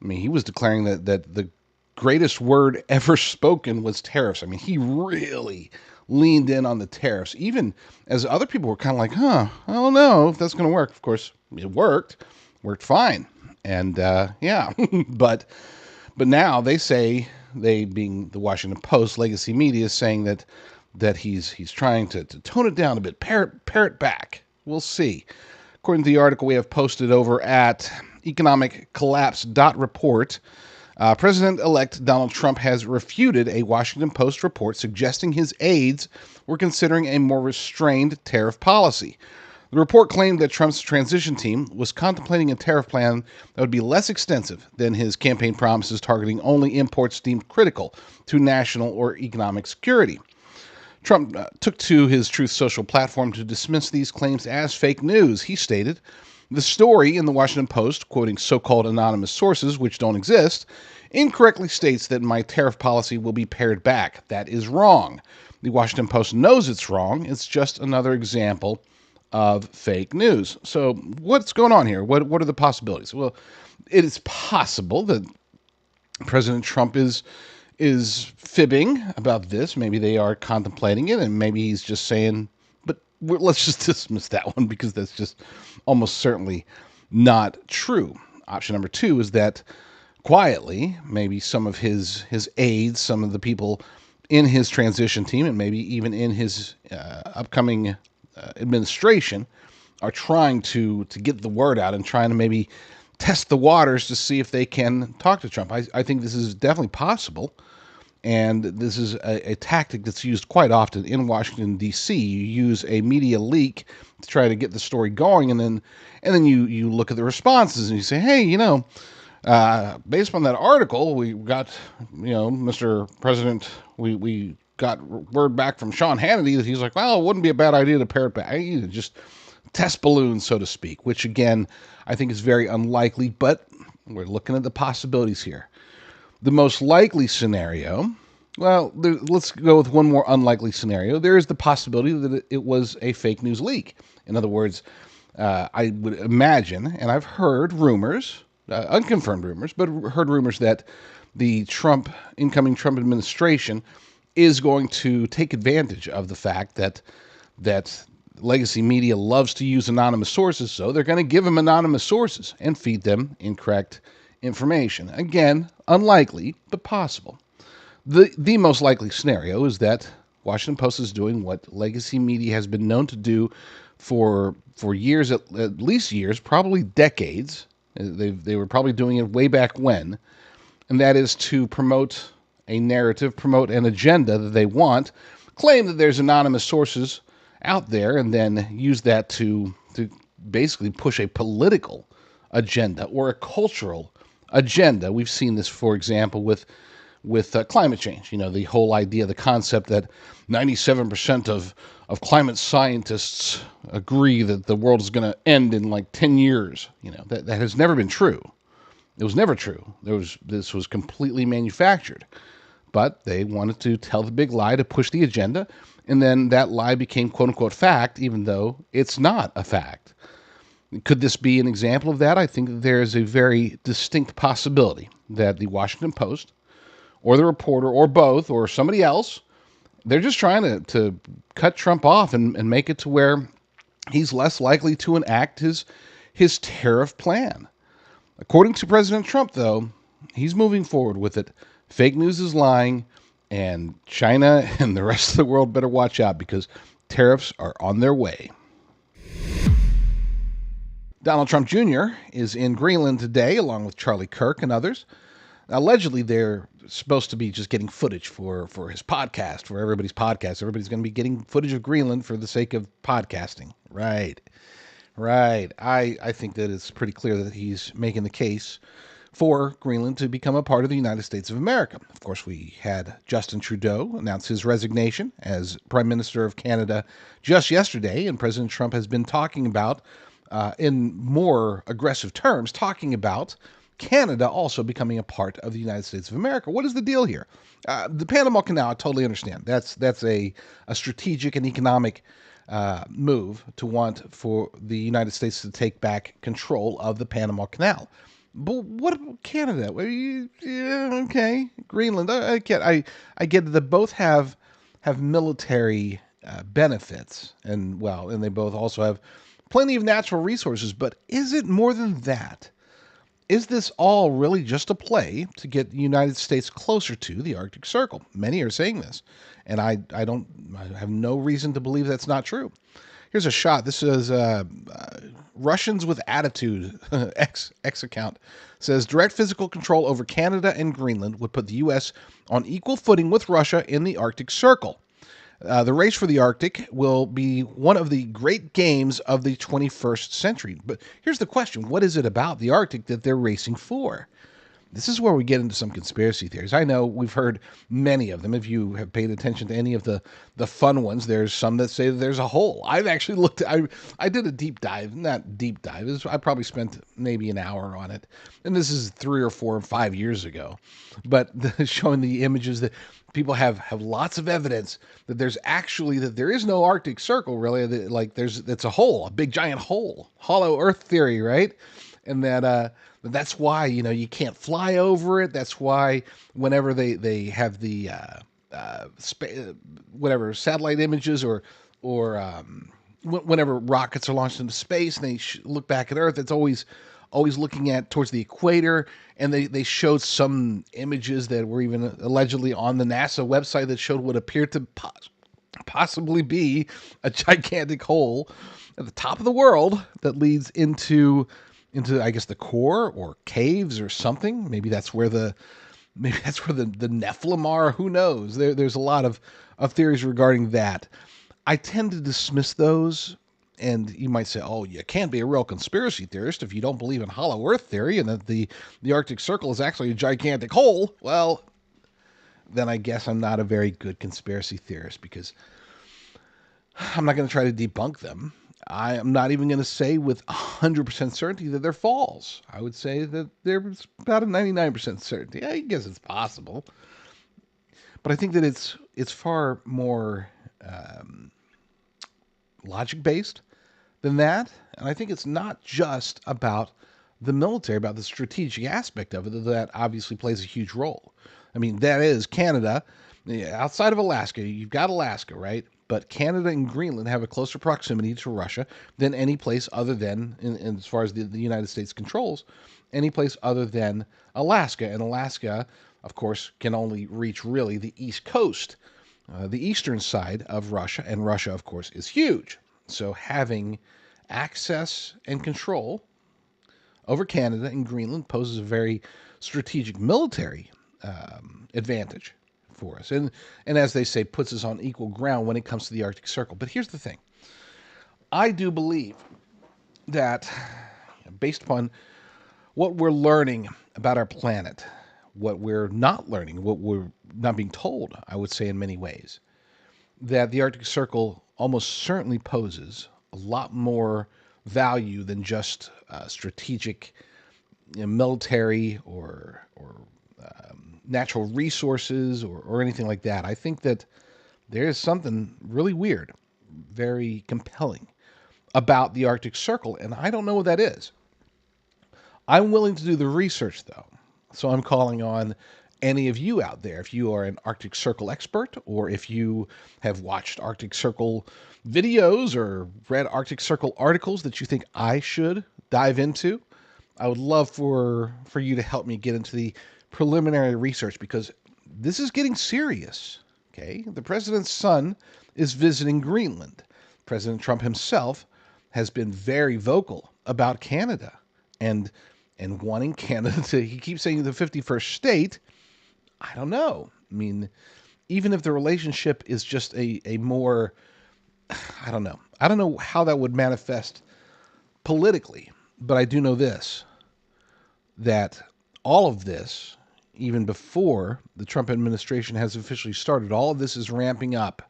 I mean, he was declaring that the greatest word ever spoken was tariffs. I mean, he really leaned in on the tariffs, even as other people were kind of like, I don't know if that's going to work. Of course, it worked fine. And yeah, but now they say, they being the Washington Post, legacy media, is saying that he's trying to tone it down a bit, pare it back. We'll see. According to the article we have posted over at economiccollapse.report, President-elect Donald Trump has refuted a Washington Post report suggesting his aides were considering a more restrained tariff policy. The report claimed that Trump's transition team was contemplating a tariff plan that would be less extensive than his campaign promises, targeting only imports deemed critical to national or economic security. Trump took to his Truth Social platform to dismiss these claims as fake news. He stated, "The story in the Washington Post, quoting so-called anonymous sources which don't exist, incorrectly states that my tariff policy will be pared back. That is wrong. The Washington Post knows it's wrong. It's just another example of fake news." So what's going on here? What are the possibilities? Well, it is possible that President Trump is fibbing about this. Maybe they are contemplating it, and maybe he's just saying, but let's just dismiss that one because that's just almost certainly not true. Option number 2 is that quietly, maybe some of his aides, some of the people in his transition team, and maybe even in his upcoming administration, are trying to get the word out and trying to maybe test the waters to see if they can talk to Trump. I think this is definitely possible, and this is a tactic that's used quite often in Washington, D.C. You use a media leak to try to get the story going, and then you look at the responses and you say, hey, based on that article, we got, Mr. President, we got word back from Sean Hannity that he's like, well, it wouldn't be a bad idea to pare it back. Just test balloons, so to speak, which again, I think is very unlikely, but we're looking at the possibilities here. The most likely scenario, let's go with one more unlikely scenario. There is the possibility that it was a fake news leak. In other words, I would imagine, and I've heard rumors, unconfirmed rumors, but heard rumors that the incoming Trump administration is going to take advantage of the fact that legacy media loves to use anonymous sources, so they're going to give them anonymous sources and feed them incorrect information. Again, unlikely, but possible. The most likely scenario is that Washington Post is doing what legacy media has been known to do for years, at least years, probably decades. They were probably doing it way back when, and that is to promote a narrative, promote an agenda that they want, claim that there's anonymous sources out there, and then use that to basically push a political agenda or a cultural agenda. We've seen this, for example, with with climate change. The whole idea, the concept that 97% of climate scientists agree that the world is going to end in like 10 years. That has never been true. It was never true. This was completely manufactured. But they wanted to tell the big lie to push the agenda, and then that lie became quote-unquote fact, even though it's not a fact. Could this be an example of that? I think that there is a very distinct possibility that the Washington Post or the Reporter or both or somebody else, they're just trying to cut Trump off and make it to where he's less likely to enact his tariff plan. According to President Trump, though, he's moving forward with it. Fake news is lying, and China and the rest of the world better watch out because tariffs are on their way. Donald Trump Jr. is in Greenland today, along with Charlie Kirk and others. Allegedly, they're supposed to be just getting footage for his podcast, for everybody's podcast. Everybody's going to be getting footage of Greenland for the sake of podcasting. Right. I think that it's pretty clear that he's making the case for Greenland to become a part of the United States of America. Of course, we had Justin Trudeau announce his resignation as Prime Minister of Canada just yesterday, and President Trump has been talking about, in more aggressive terms, talking about Canada also becoming a part of the United States of America. What is the deal here? The Panama Canal, I totally understand. That's a strategic and economic move to want for the United States to take back control of the Panama Canal. But what about Canada? Yeah, okay, Greenland. I get that both have military benefits, and they both also have plenty of natural resources. But is it more than that? Is this all really just a play to get the United States closer to the Arctic Circle? Many are saying this, and I have no reason to believe that's not true. Here's a shot. This is Russians with Attitude X account says direct physical control over Canada and Greenland would put the U.S. on equal footing with Russia in the Arctic Circle. The race for the Arctic will be one of the great games of the 21st century. But here's the question. What is it about the Arctic that they're racing for? This is where we get into some conspiracy theories. I know we've heard many of them. If you have paid attention to any of the fun ones, there's some that say that there's a hole. I've actually looked at, I did a deep dive, not deep dive. I probably spent maybe an hour on it. And this is 3 or 4 or 5 years ago. But showing the images that people have lots of evidence that there is no Arctic Circle, really. It's a hole, a big giant hole, hollow earth theory, right? And that's why, you can't fly over it. That's why whenever they have the satellite images or whenever rockets are launched into space and they look back at Earth, it's always looking towards the equator. And they showed some images that were even allegedly on the NASA website that showed what appeared to possibly be a gigantic hole at the top of the world that leads into I guess the core or caves or something. Maybe that's where the Nephilim are. Who knows? There's a lot of theories regarding that. I tend to dismiss those, and you might say, oh, you can't be a real conspiracy theorist if you don't believe in hollow earth theory and that the Arctic Circle is actually a gigantic hole. Well, then I guess I'm not a very good conspiracy theorist because I'm not going to try to debunk them. I am not even going to say with 100% certainty that they're false. I would say that there's about a 99% certainty. I guess it's possible. But I think that it's far more logic-based than that. And I think it's not just about the military, about the strategic aspect of it that obviously plays a huge role. I mean, that is Canada. Outside of Alaska, you've got Alaska, right? But Canada and Greenland have a closer proximity to Russia than any place other than, as far as the United States controls, any place other than Alaska. And Alaska, of course, can only reach really the East Coast, the eastern side of Russia. And Russia, of course, is huge. So having access and control over Canada and Greenland poses a very strategic military advantage for us. And as they say, puts us on equal ground when it comes to the Arctic Circle. But here's the thing. I do believe that based upon what we're learning about our planet, what we're not learning, what we're not being told, I would say in many ways, that the Arctic Circle almost certainly poses a lot more value than just strategic, military or natural resources or anything like that. I think that there is something really weird, very compelling about the Arctic Circle, and I don't know what that is. I'm willing to do the research, though. So I'm calling on any of you out there, if you are an Arctic Circle expert, or if you have watched Arctic Circle videos or read Arctic Circle articles that you think I should dive into, I would love for you to help me get into the preliminary research, because this is getting serious. Okay, the president's son is visiting Greenland. President Trump himself has been very vocal about Canada and wanting Canada to, he keeps saying the 51st state. I don't know. I mean, even if the relationship is just a more, I don't know. I don't know how that would manifest politically, but I do know this, that all of this, even before the Trump administration has officially started, all of this is ramping up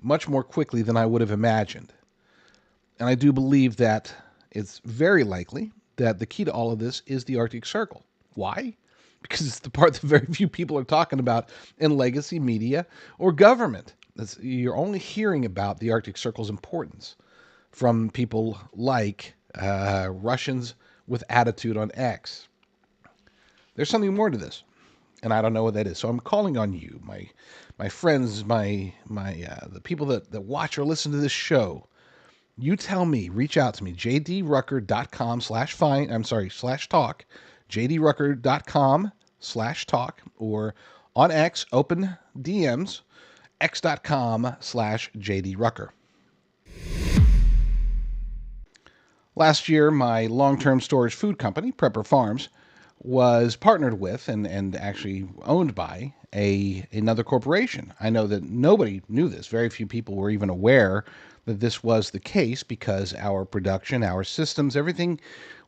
much more quickly than I would have imagined. And I do believe that it's very likely that the key to all of this is the Arctic Circle. Why? Because it's the part that very few people are talking about in legacy media or government. You're only hearing about the Arctic Circle's importance from people like Russians with attitude on X. There's something more to this, and I don't know what that is. So I'm calling on you, my friends, the people that watch or listen to this show. You tell me, reach out to me, jdrucker.com/talk, jdrucker.com/talk, or on X, open DMs, x.com/jdrucker. Last year, my long-term storage food company, Prepper Farms, was partnered with and actually owned by another corporation. I know that nobody knew this. Very few people were even aware that this was the case, because our production, our systems, everything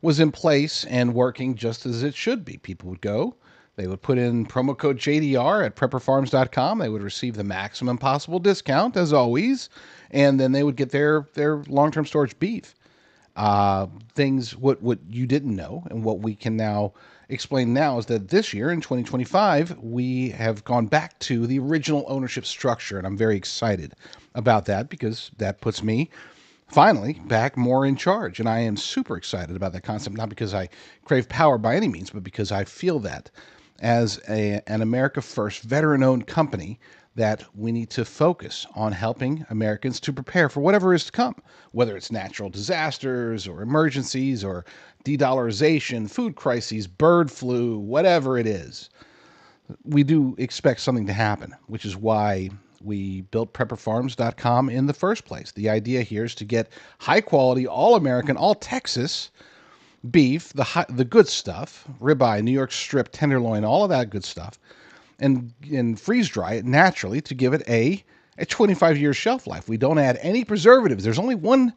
was in place and working just as it should be. People would go, they would put in promo code JDR at prepperfarms.com. They would receive the maximum possible discount, as always, and then they would get their long-term storage beef. Things, what you didn't know and what we can now explain now is that this year in 2025, we have gone back to the original ownership structure. And I'm very excited about that, because that puts me finally back more in charge. And I am super excited about that concept, not because I crave power by any means, but because I feel that as an America First veteran-owned company, that we need to focus on helping Americans to prepare for whatever is to come, whether it's natural disasters or emergencies or de-dollarization, food crises, bird flu, whatever it is. We do expect something to happen, which is why we built prepperfarms.com in the first place. The idea here is to get high quality, all American, all Texas beef, the good stuff, ribeye, New York strip, tenderloin, all of that good stuff, and freeze dry it naturally to give it a 25-year shelf life. We don't add any preservatives. There's only one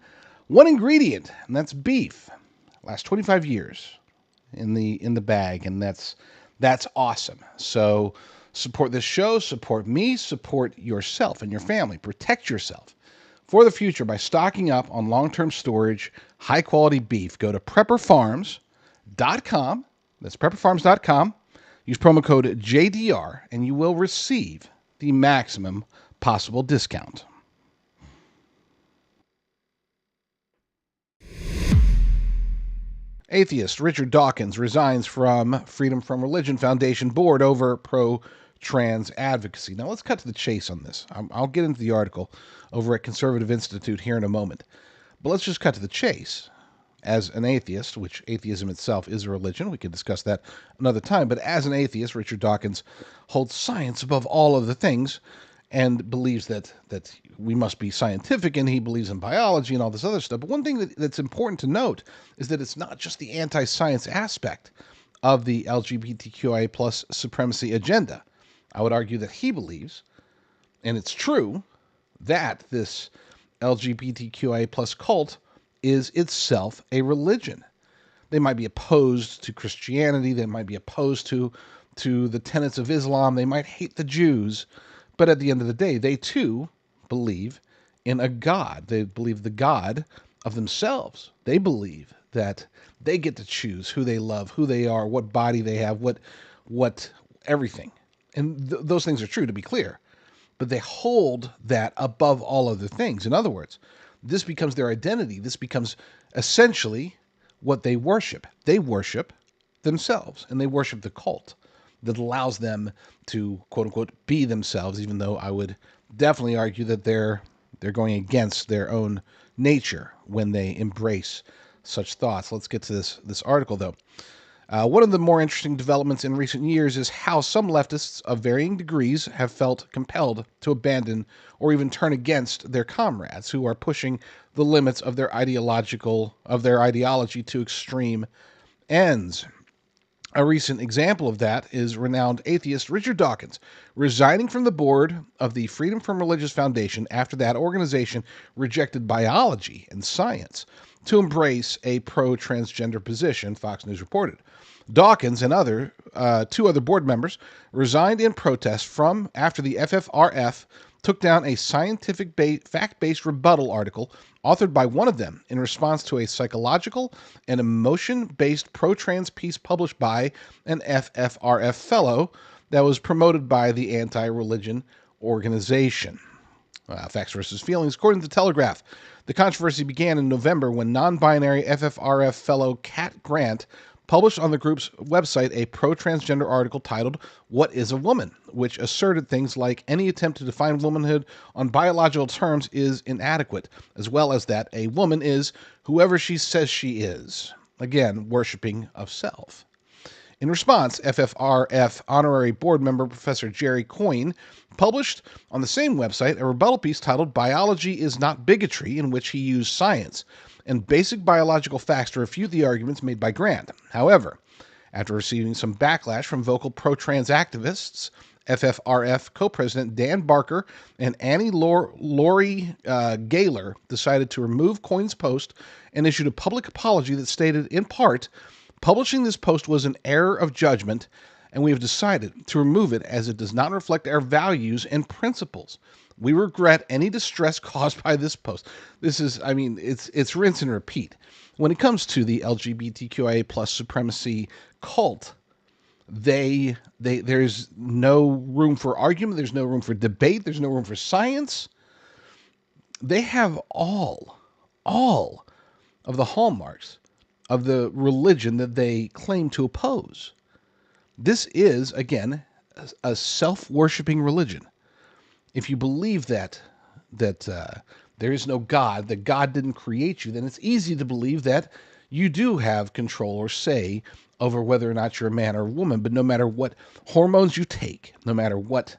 ingredient, and that's beef. Lasts 25 years in the bag, and that's awesome. So support this show, support me, support yourself and your family. Protect yourself for the future by stocking up on long-term storage, high-quality beef. Go to prepperfarms.com. That's prepperfarms.com. Use promo code JDR, and you will receive the maximum possible discount. Atheist Richard Dawkins resigns from Freedom from Religion Foundation board over pro-trans advocacy. Now, let's cut to the chase on this. I'll get into the article over at Conservative Institute here in a moment. But let's just cut to the chase. As an atheist, which atheism itself is a religion, we could discuss that another time, but as an atheist, Richard Dawkins holds science above all other things and believes that we must be scientific, and he believes in biology and all this other stuff. But one thing that's important to note is that it's not just the anti-science aspect of the LGBTQIA plus supremacy agenda. I would argue that he believes, and it's true, that this LGBTQIA plus cult is itself a religion. They might be opposed to Christianity. They might be opposed to to the tenets of Islam. They might hate the Jews, but at the end of the day, they too believe in a God. They believe the God of themselves. They believe that they get to choose who they love, who they are, what body they have, what everything. And those things are true, to be clear. But they hold that above all other things. In other words, this becomes their identity. This becomes essentially what they worship. They worship themselves, and they worship the cult that allows them to, quote unquote, be themselves, even though I would definitely argue that they're going against their own nature when they embrace such thoughts. Let's get to this article, though. One of the more interesting developments in recent years is how some leftists of varying degrees have felt compelled to abandon or even turn against their comrades who are pushing the limits of their ideology to extreme ends. A recent example of that is renowned atheist Richard Dawkins resigning from the board of the Freedom from Religious Foundation after that organization rejected biology and science to embrace a pro-transgender position, Fox News reported. Dawkins and two other board members resigned in protest from after the FFRF took down a scientific fact-based rebuttal article authored by one of them in response to a psychological and emotion-based pro-trans piece published by an FFRF fellow that was promoted by the anti-religion organization. Facts versus feelings. According to the Telegraph, the controversy began in November when non-binary FFRF fellow Kat Grant published on the group's website a pro-transgender article titled "What is a Woman?", which asserted things like any attempt to define womanhood on biological terms is inadequate, as well as that a woman is whoever she says she is. Again, worshiping of self. In response, FFRF honorary board member Professor Jerry Coyne published on the same website a rebuttal piece titled "Biology is Not Bigotry," in which he used science and basic biological facts to refute the arguments made by Grant. However, after receiving some backlash from vocal pro-trans activists, FFRF co-president Dan Barker and Annie Laurie Gaylor decided to remove Coyne's post and issued a public apology that stated, in part, "Publishing this post was an error of judgment, and we have decided to remove it as it does not reflect our values and principles. We regret any distress caused by this post." This is, it's rinse and repeat. When it comes to the LGBTQIA plus supremacy cult, there's no room for argument. There's no room for debate. There's no room for science. They have all of the hallmarks of the religion that they claim to oppose. This is, again, a self-worshiping religion. If you believe that there is no God, that God didn't create you, then it's easy to believe that you do have control or say over whether or not you're a man or a woman. But no matter what hormones you take, no matter what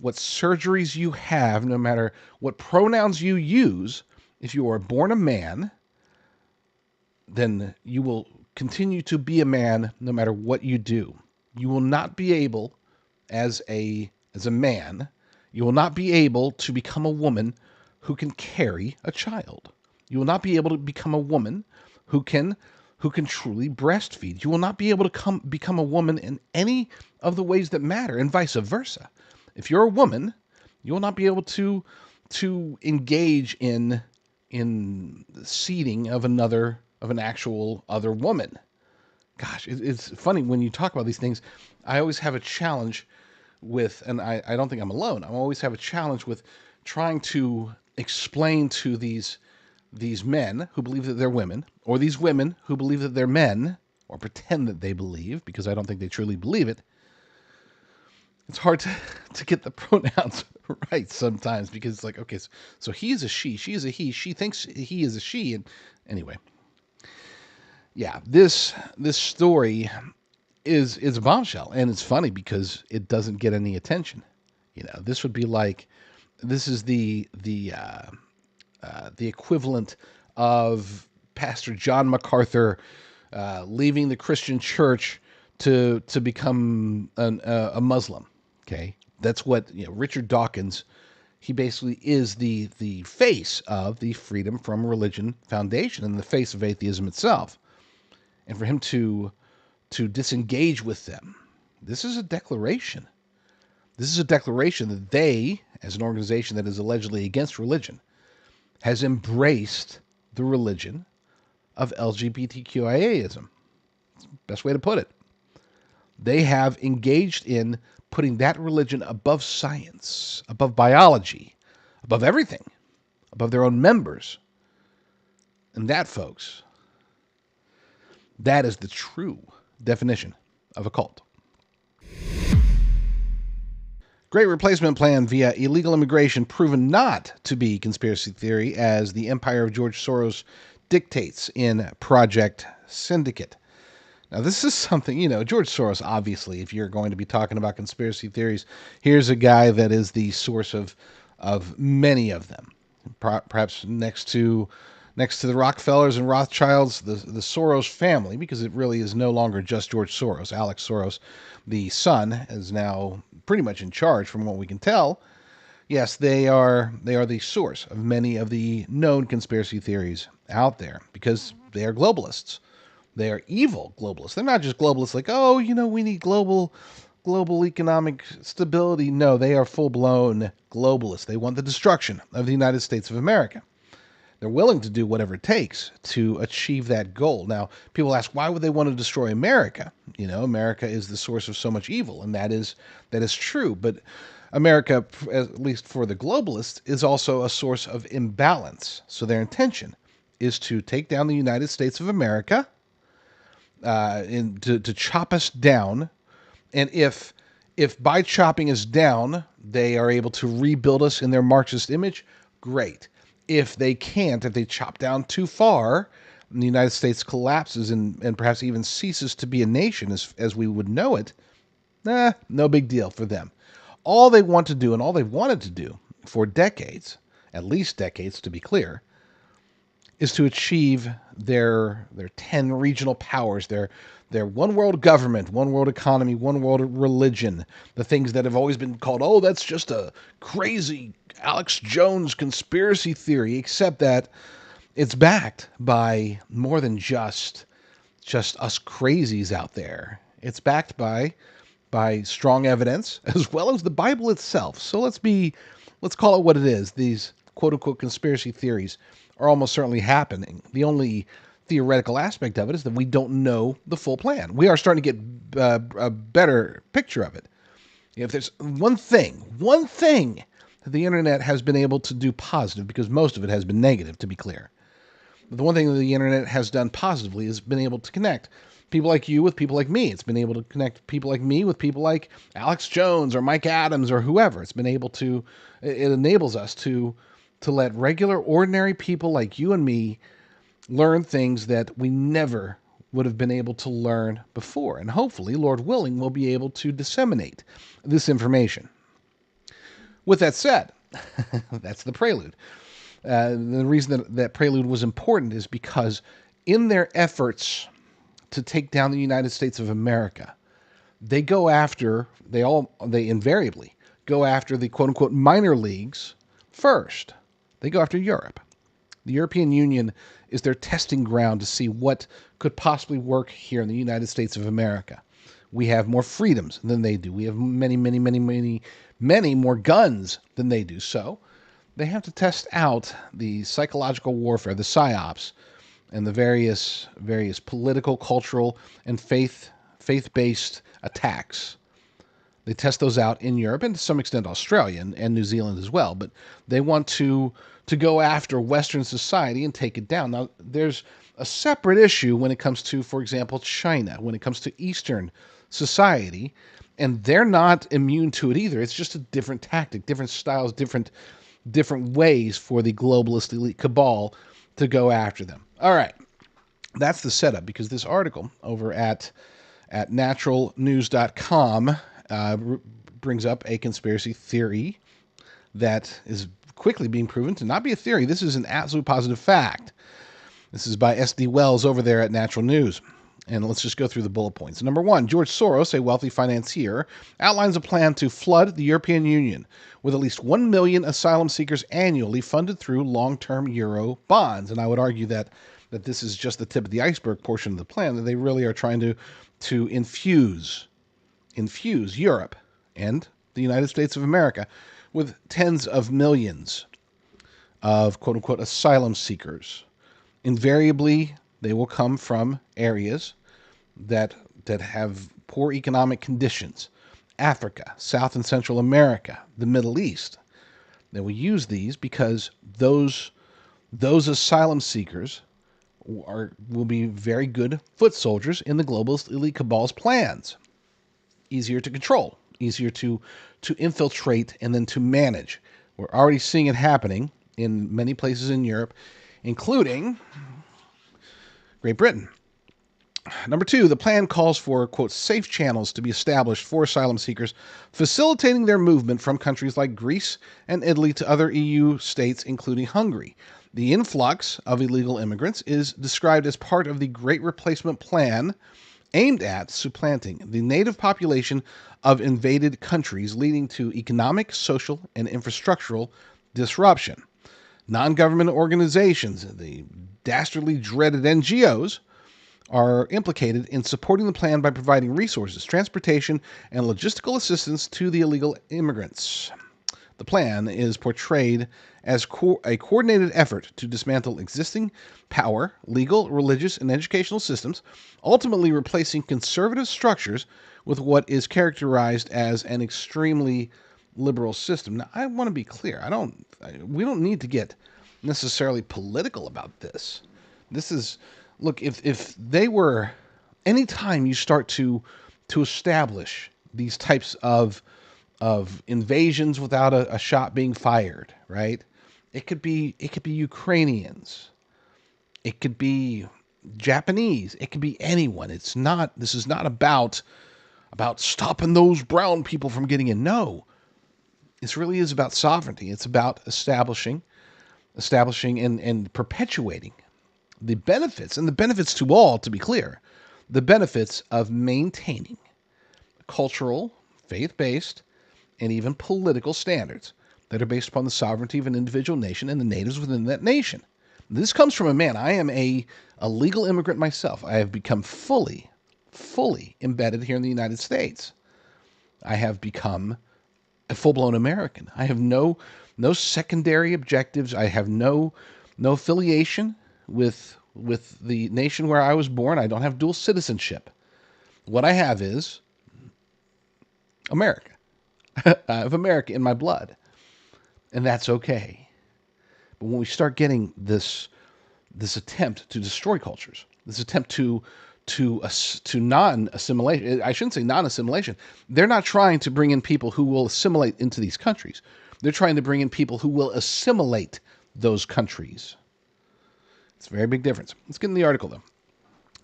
surgeries you have, no matter what pronouns you use, if you are born a man, then you will continue to be a man no matter what you do. You will not be able, as a man, you will not be able to become a woman who can carry a child. You will not be able to become a woman who can truly breastfeed. You will not be able to become a woman in any of the ways that matter, and vice versa. If you're a woman, you will not be able to engage in seeding of an actual other woman. Gosh, it's funny when you talk about these things. I always have a challenge with, and I don't think I'm alone, I always have a challenge with trying to explain to these men who believe that they're women, or these women who believe that they're men, or pretend that they believe, because I don't think they truly believe it. It's hard to get the pronouns right sometimes, because it's like, okay, so he is a she is a he, she thinks he is a she, and anyway. Yeah, this story is a bombshell, and it's funny because it doesn't get any attention. This would be like, this is the equivalent of Pastor John MacArthur leaving the Christian church to become a Muslim. Okay, that's what Richard Dawkins. He basically is the face of the Freedom from Religion Foundation and the face of atheism itself. And for him to disengage with them This is a declaration. This is a declaration that they, as an organization that is allegedly against religion, has embraced the religion of LGBTQIAism. Best way to put it. They have engaged in putting that religion above science, above biology, above everything, above their own members. And that, folks, that is the true definition of a cult. Great Replacement Plan via illegal immigration proven not to be conspiracy theory as the empire of George Soros dictates in Project Syndicate. Now, this is something, George Soros, obviously, if you're going to be talking about conspiracy theories, here's a guy that is the source of many of them. Perhaps next to the Rockefellers and Rothschilds, the Soros family, because it really is no longer just George Soros. Alex Soros, the son, is now pretty much in charge from what we can tell. Yes, they are the source of many of the known conspiracy theories out there because they are globalists. They are evil globalists. They're not just globalists like, we need global economic stability. No, they are full-blown globalists. They want the destruction of the United States of America. They're willing to do whatever it takes to achieve that goal. Now, people ask, why would they want to destroy America? America is the source of so much evil, and that is true. But America, at least for the globalists, is also a source of imbalance. So their intention is to take down the United States of America, to chop us down, and if by chopping us down they are able to rebuild us in their Marxist image, great. If they can't, if they chop down too far, the United States collapses and perhaps even ceases to be a nation as we would know it, no big deal for them. All they want to do, and all they've wanted to do for decades, at least decades to be clear, is to achieve their 10 regional powers, their one world government, one world economy, one world religion, the things that have always been called, that's just a crazy Alex Jones conspiracy theory, except that it's backed by more than just us crazies out there. It's backed by strong evidence as well as the Bible itself. So let's call it what it is. These quote unquote conspiracy theories are almost certainly happening. The only theoretical aspect of it is that we don't know the full plan. We are starting to get a better picture of it. If there's one thing that the internet has been able to do positive, because most of it has been negative, to be clear. But the one thing that the internet has done positively is been able to connect people like you with people like me. It's been able to connect people like me with people like Alex Jones or Mike Adams or whoever. It enables us to let regular, ordinary people like you and me learn things that we never would have been able to learn before. And hopefully, Lord willing, we'll be able to disseminate this information. With that said, that's the prelude. The reason that prelude was important is because in their efforts to take down the United States of America, they invariably go after the quote-unquote minor leagues first. They go after Europe. The European Union is their testing ground to see what could possibly work here in the United States of America. We have more freedoms than they do. We have many, many, many, many, many more guns than they do. So they have to test out the psychological warfare, the psyops, and the various political, cultural, and faith-based attacks. They test those out in Europe and to some extent Australia and New Zealand as well. But they want to go after Western society and take it down. Now, there's a separate issue when it comes to, for example, China, when it comes to Eastern society, and they're not immune to it either. It's just a different tactic, different styles, different ways for the globalist elite cabal to go after them. All right, that's the setup, because this article over at naturalnews.com brings up a conspiracy theory that is quickly being proven to not be a theory. This is an absolute positive fact. This is by S.D. Wells over there at Natural News. And let's just go through the bullet points. Number one, George Soros, a wealthy financier, outlines a plan to flood the European Union with at least 1 million asylum seekers annually funded through long-term euro bonds. And I would argue that this is just the tip of the iceberg portion of the plan, that they really are trying to infuse infuse Europe and the United States of America with tens of millions of quote-unquote asylum seekers. Invariably, they will come from areas that have poor economic conditions. Africa, South and Central America, the Middle East. They will use these because those asylum seekers will be very good foot soldiers in the globalist elite cabal's plans. Easier to control, easier to infiltrate and then to manage. We're already seeing it happening in many places in Europe, including Great Britain. Number 2, the plan calls for, quote, safe channels to be established for asylum seekers, facilitating their movement from countries like Greece and Italy to other EU states, including Hungary. The influx of illegal immigrants is described as part of the Great Replacement Plan, aimed at supplanting the native population of invaded countries, leading to economic, social, and infrastructural disruption. Non-government organizations, the dastardly dreaded NGOs, are implicated in supporting the plan by providing resources, transportation, and logistical assistance to the illegal immigrants. The plan is portrayed as a coordinated effort to dismantle existing power, legal, religious, and educational systems, ultimately replacing conservative structures with what is characterized as an extremely liberal system. Now, I want to be clear. We don't need to get necessarily political about this. This is, look, if they were, anytime you start to establish these types of invasions without a shot being fired, right? It could be Ukrainians. It could be Japanese. It could be anyone. This is not about stopping those brown people from getting in. No. This really is about sovereignty. It's about establishing and perpetuating the benefits, and the benefits to all, to be clear, the benefits of maintaining cultural, faith-based, and even political standards that are based upon the sovereignty of an individual nation and the natives within that nation. This comes from a man. I am a legal immigrant myself. I have become fully embedded here in the United States. I have become a full-blown American. I have no secondary objectives. I have no affiliation with the nation where I was born. I don't have dual citizenship. What I have is America. I have America in my blood, and that's okay. But when we start getting this attempt to destroy cultures, this attempt to non-assimilation, I shouldn't say non-assimilation. They're not trying to bring in people who will assimilate into these countries. They're trying to bring in people who will assimilate those countries. It's a very big difference. Let's get in the article, though.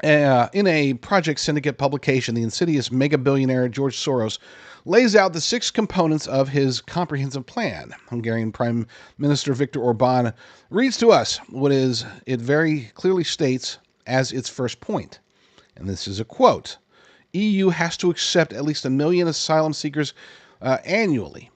In a Project Syndicate publication, the insidious mega-billionaire George Soros lays out the 6 components of his comprehensive plan. Hungarian Prime Minister Viktor Orbán reads to us what it very clearly states as its first point. And this is a quote. EU has to accept at least 1 million asylum seekers annually.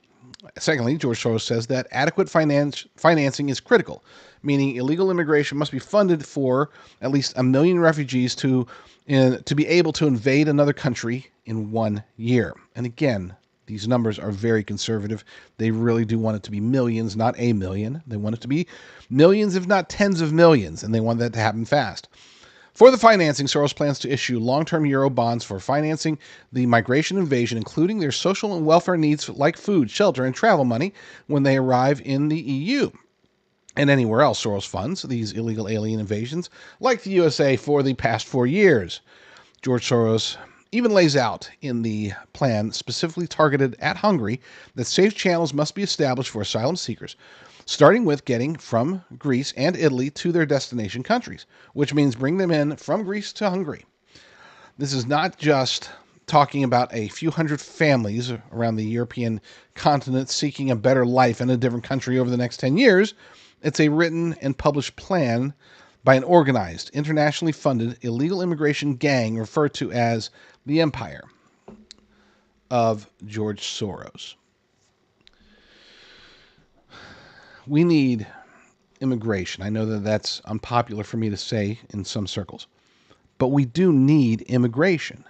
Secondly, George Soros says that adequate financing is critical, meaning illegal immigration must be funded for at least 1 million refugees to be able to invade another country in 1 year. And again, these numbers are very conservative. They really do want it to be millions, not a million. They want it to be millions, if not tens of millions, and they want that to happen fast. For the financing, Soros plans to issue long-term euro bonds for financing the migration invasion, including their social and welfare needs like food, shelter, and travel money when they arrive in the EU. And anywhere else Soros funds these illegal alien invasions, like the USA for the past 4 years. George Soros even lays out in the plan specifically targeted at Hungary that safe channels must be established for asylum seekers, starting with getting from Greece and Italy to their destination countries, which means bring them in from Greece to Hungary. This is not just talking about a few hundred families around the European continent seeking a better life in a different country over the next 10 years. It's a written and published plan by an organized, internationally funded illegal immigration gang referred to as the Empire of George Soros. We need immigration. I know that that's unpopular for me to say in some circles, but we do need immigration,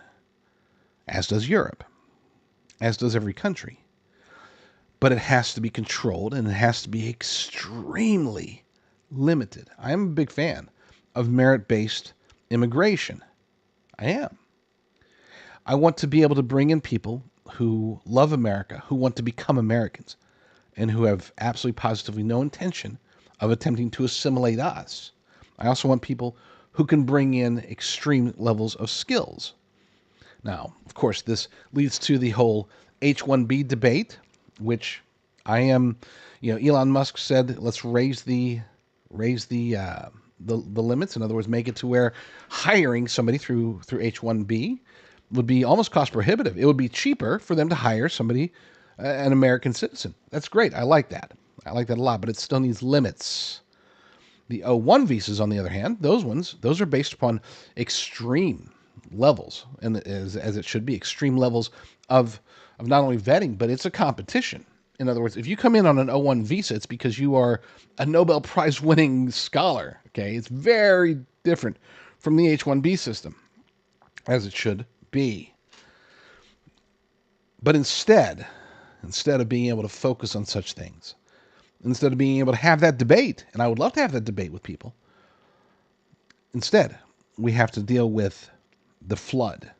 as does Europe. as does every country. But it has to be controlled, and it has to be extremely limited. I am a big fan of merit-based immigration. I am. I want to be able to bring in people who love America, who want to become Americans, and who have absolutely positively no intention of attempting to assimilate us. I also want people who can bring in extreme levels of skills. Now, of course, this leads to the whole H-1B debate, which I am, Elon Musk said, let's raise the limits. In other words, make it to where hiring somebody through H-1B would be almost cost prohibitive. It would be cheaper for them to hire somebody, an American citizen. That's great. I like that. I like that a lot, but it still needs limits. The O-1 visas, on the other hand, those are based upon extreme levels, and as it should be, extreme levels of not only vetting, but it's a competition. In other words, if you come in on an O-1 visa, it's because you are a Nobel Prize winning scholar. Okay, it's very different from the H-1B system, as it should be. But instead of being able to focus on such things, instead of being able to have that debate, and I would love to have that debate with people, instead, we have to deal with the flood,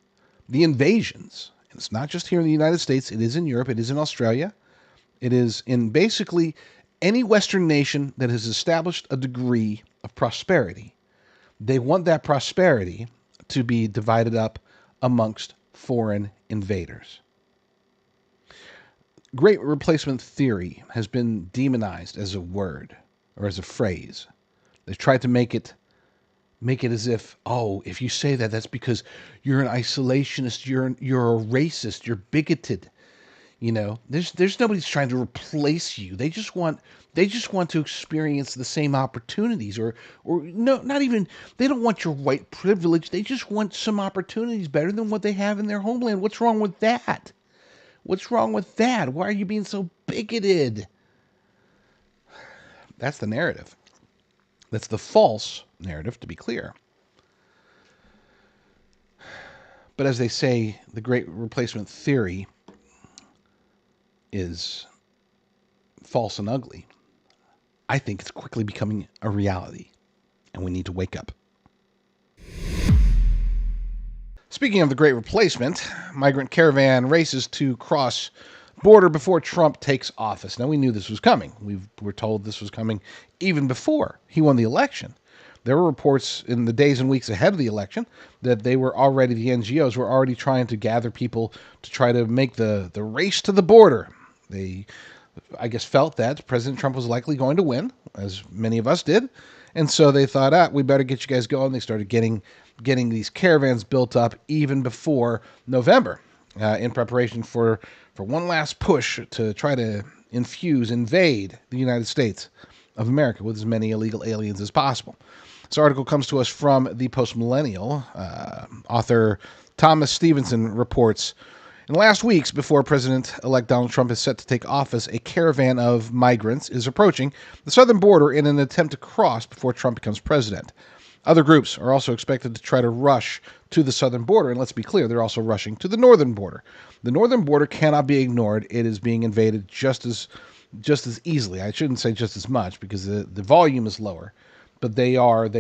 the invasions. And it's not just here in the United States. It is in Europe. It is in Australia. It is in basically any Western nation that has established a degree of prosperity. They want that prosperity to be divided up amongst foreign invaders. Great replacement theory has been demonized as a word or as a phrase. They've tried to make it as if, if you say that, that's because you're an isolationist, you're a racist, you're bigoted. There's nobody's trying to replace you. They just want to experience the same opportunities, or no, not even. They don't want your white privilege. They just want some opportunities better than what they have in their homeland. What's wrong with that? What's wrong with that? Why are you being so bigoted? That's the narrative. That's the false narrative, to be clear. But as they say, the great replacement theory is false and ugly. I think it's quickly becoming a reality, and we need to wake up. Speaking of the great replacement, migrant caravan races to cross border before Trump takes office. Now, we knew this was coming. We were told this was coming even before he won the election. There were reports in the days and weeks ahead of the election that the NGOs were already trying to gather people to try to make the race to the border. They, I guess, felt that President Trump was likely going to win, as many of us did. And so they thought, we better get you guys going. They started getting these caravans built up even before November in preparation for one last push to try to invade the United States of America with as many illegal aliens as possible. This article comes to us from the Post-Millennial. Author Thomas Stevenson reports, in the last weeks before President-elect Donald Trump is set to take office, a caravan of migrants is approaching the southern border in an attempt to cross before Trump becomes president. Other groups are also expected to try to rush to the southern border, and let's be clear, they're also rushing to the northern border. The northern border cannot be ignored. It is being invaded just as easily. I shouldn't say just as much because the volume is lower, but they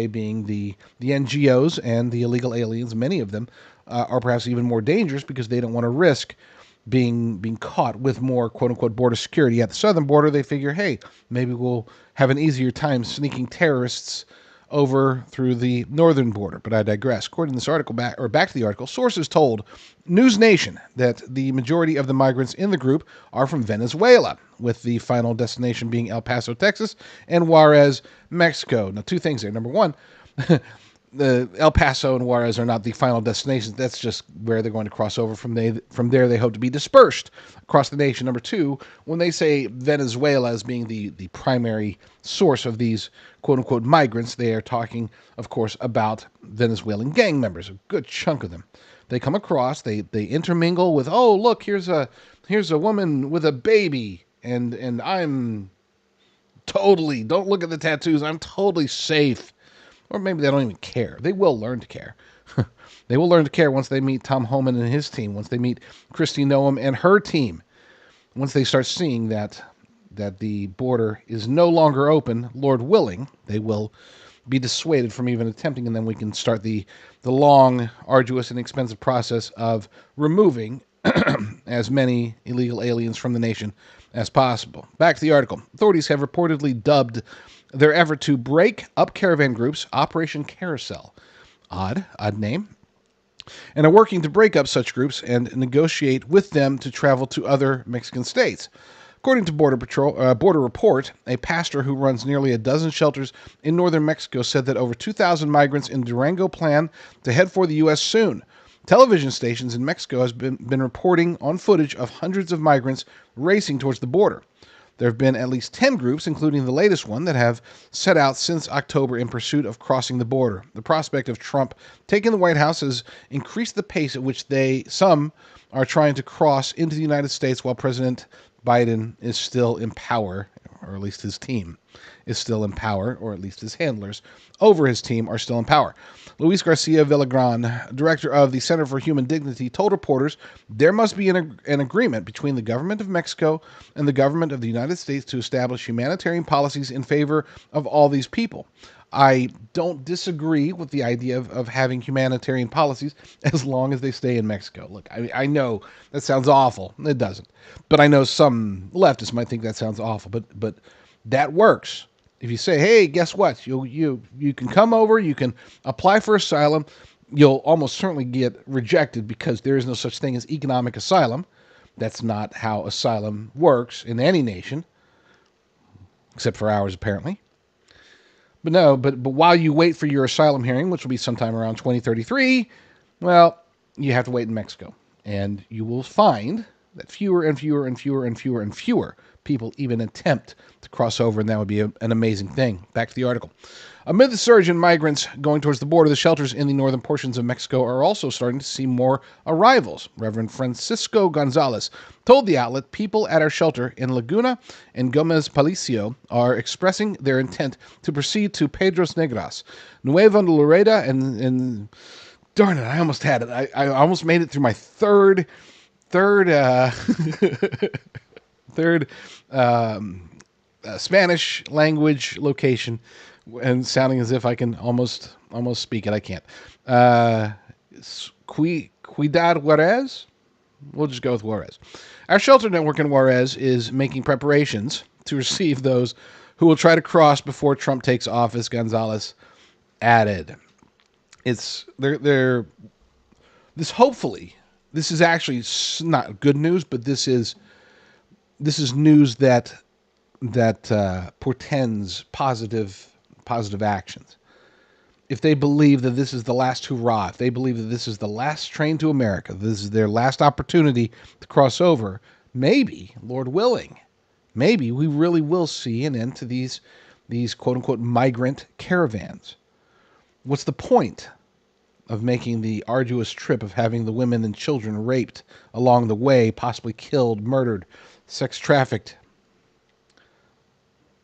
being the NGOs and the illegal aliens, many of them, are perhaps even more dangerous because they don't want to risk being caught with more quote-unquote border security. At the southern border, they figure, hey, maybe we'll have an easier time sneaking terrorists over through the northern border. But I digress. According to this article, back to the article, sources told News Nation that the majority of the migrants in the group are from Venezuela, with the final destination being El Paso, Texas, and Juarez, Mexico. Now, two things there. Number one, the El Paso and Juarez are not the final destinations. That's just where they're going to cross over. From there, they hope to be dispersed across the nation. Number two, when they say Venezuela as being the primary source of these quote-unquote migrants, they are talking, of course, about Venezuelan gang members, a good chunk of them. They come across, they intermingle with, oh, look, here's a woman with a baby, and I'm totally, don't look at the tattoos, I'm totally safe. Or maybe they don't even care. They will learn to care. They will learn to care once they meet Tom Homan and his team, once they meet Kristi Noem and her team, once they start seeing that the border is no longer open, Lord willing, they will be dissuaded from even attempting, and then we can start the long, arduous, and expensive process of removing as many illegal aliens from the nation as possible. Back to the article. Authorities have reportedly dubbed their effort to break up caravan groups Operation Carousel. Odd name. And are working to break up such groups and negotiate with them to travel to other Mexican states. According to Border Report, a pastor who runs nearly a dozen shelters in northern Mexico said that over 2,000 migrants in Durango plan to head for the U.S. soon. Television stations in Mexico has been reporting on footage of hundreds of migrants racing towards the border. There have been at least 10 groups, including the latest one, that have set out since October in pursuit of crossing the border. The prospect of Trump taking the White House has increased the pace at which some are trying to cross into the United States while President Biden is still in power, or at least his team is still in power, or at least his handlers over his team are still in power. Luis Garcia Villagran, director of the Center for Human Dignity, told reporters there must be an agreement between the government of Mexico and the government of the United States to establish humanitarian policies in favor of all these people. I don't disagree with the idea of having humanitarian policies as long as they stay in Mexico. Look, I know that sounds awful. It doesn't. But I know some leftists might think that sounds awful. But that works. If you say, hey, guess what? You can come over, you can apply for asylum. You'll almost certainly get rejected because there is no such thing as economic asylum. That's not how asylum works in any nation, except for ours, apparently. But while you wait for your asylum hearing, which will be sometime around 2033, well, you have to wait in Mexico. And you will find that fewer and fewer and fewer and fewer and fewer people even attempt to cross over, and that would be an amazing thing. Back to the article. Amid the surge in migrants going towards the border, the shelters in the northern portions of Mexico are also starting to see more arrivals. Reverend Francisco Gonzalez told the outlet people at our shelter in Laguna and Gomez Palacio are expressing their intent to proceed to Pedros Negras, Nueva Laredo, and darn it, I almost had it. I almost made it through my third Spanish language location, and sounding as if I can almost speak it. I can't. Ciudad Juarez? We'll just go with Juarez. Our shelter network in Juarez is making preparations to receive those who will try to cross before Trump takes office, Gonzalez added. This is actually not good news, but this is news that portends positive actions. If they believe that this is the last hurrah, if they believe that this is the last train to America, this is their last opportunity to cross over, maybe, Lord willing, maybe we really will see an end to these quote-unquote migrant caravans. What's the point of making the arduous trip of having the women and children raped along the way, possibly killed, murdered, sex trafficked?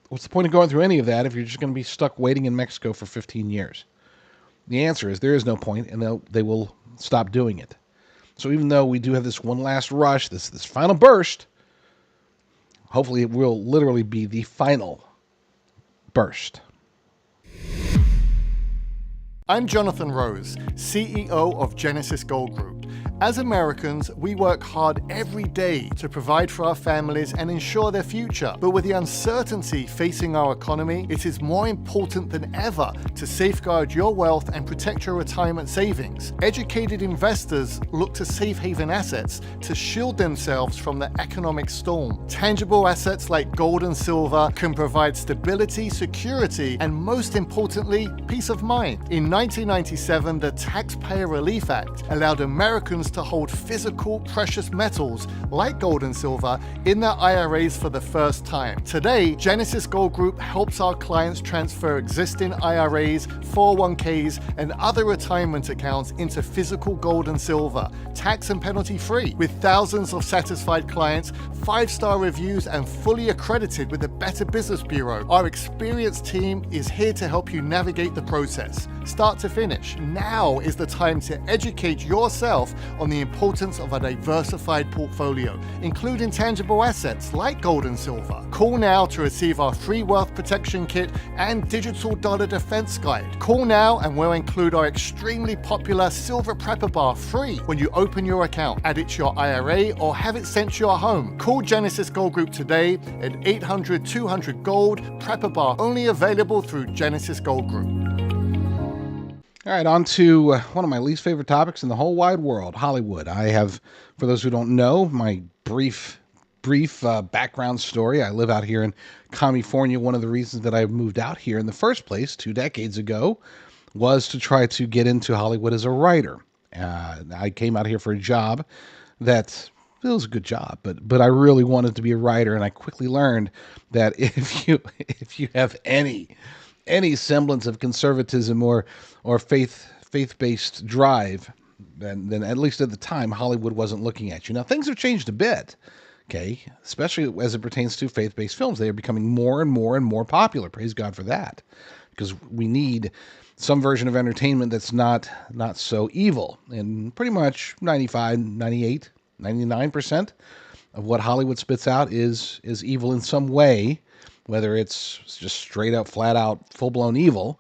What's the point of going through any of that if you're just going to be stuck waiting in Mexico for 15 years? The answer is there is no point, and they will stop doing it. So even though we do have this one last rush, this final burst, hopefully it will literally be the final burst. I'm Jonathan Rose, CEO of Genesis Gold Group. As Americans, we work hard every day to provide for our families and ensure their future. But with the uncertainty facing our economy, it is more important than ever to safeguard your wealth and protect your retirement savings. Educated investors look to safe haven assets to shield themselves from the economic storm. Tangible assets like gold and silver can provide stability, security, and most importantly, peace of mind. In 1997, the Taxpayer Relief Act allowed Americans to hold physical precious metals like gold and silver in their IRAs for the first time. Today, Genesis Gold Group helps our clients transfer existing IRAs, 401ks, and other retirement accounts into physical gold and silver, tax and penalty free. With thousands of satisfied clients, 5-star reviews, and fully accredited with the Better Business Bureau, our experienced team is here to help you navigate the process. start to finish. Now is the time to educate yourself on the importance of a diversified portfolio, including tangible assets like gold and silver. Call now to receive our free wealth protection kit and digital dollar defense guide. Call now and we'll include our extremely popular silver prepper bar free when you open your account. Add it to your IRA or have it sent to your home. Call Genesis Gold Group today at 800-200-GOLD. Prepper bar only available through Genesis Gold Group. All right, on to one of my least favorite topics in the whole wide world, Hollywood. I have, for those who don't know, my brief background story. I live out here in California. One of the reasons that I moved out here in the first place 2 decades ago was to try to get into Hollywood as a writer. I came out here for a job that it was a good job, but I really wanted to be a writer, and I quickly learned that if you have any semblance of conservatism or faith-based drive, then at least at the time Hollywood wasn't looking at you. Now things have changed a bit, okay, especially as it pertains to faith-based films. They are becoming more and more and more popular. Praise God for that, because we need some version of entertainment that's not so evil. And pretty much 95, 98, 99% of what Hollywood spits out is evil in some way, whether it's just straight up, flat out, full-blown evil,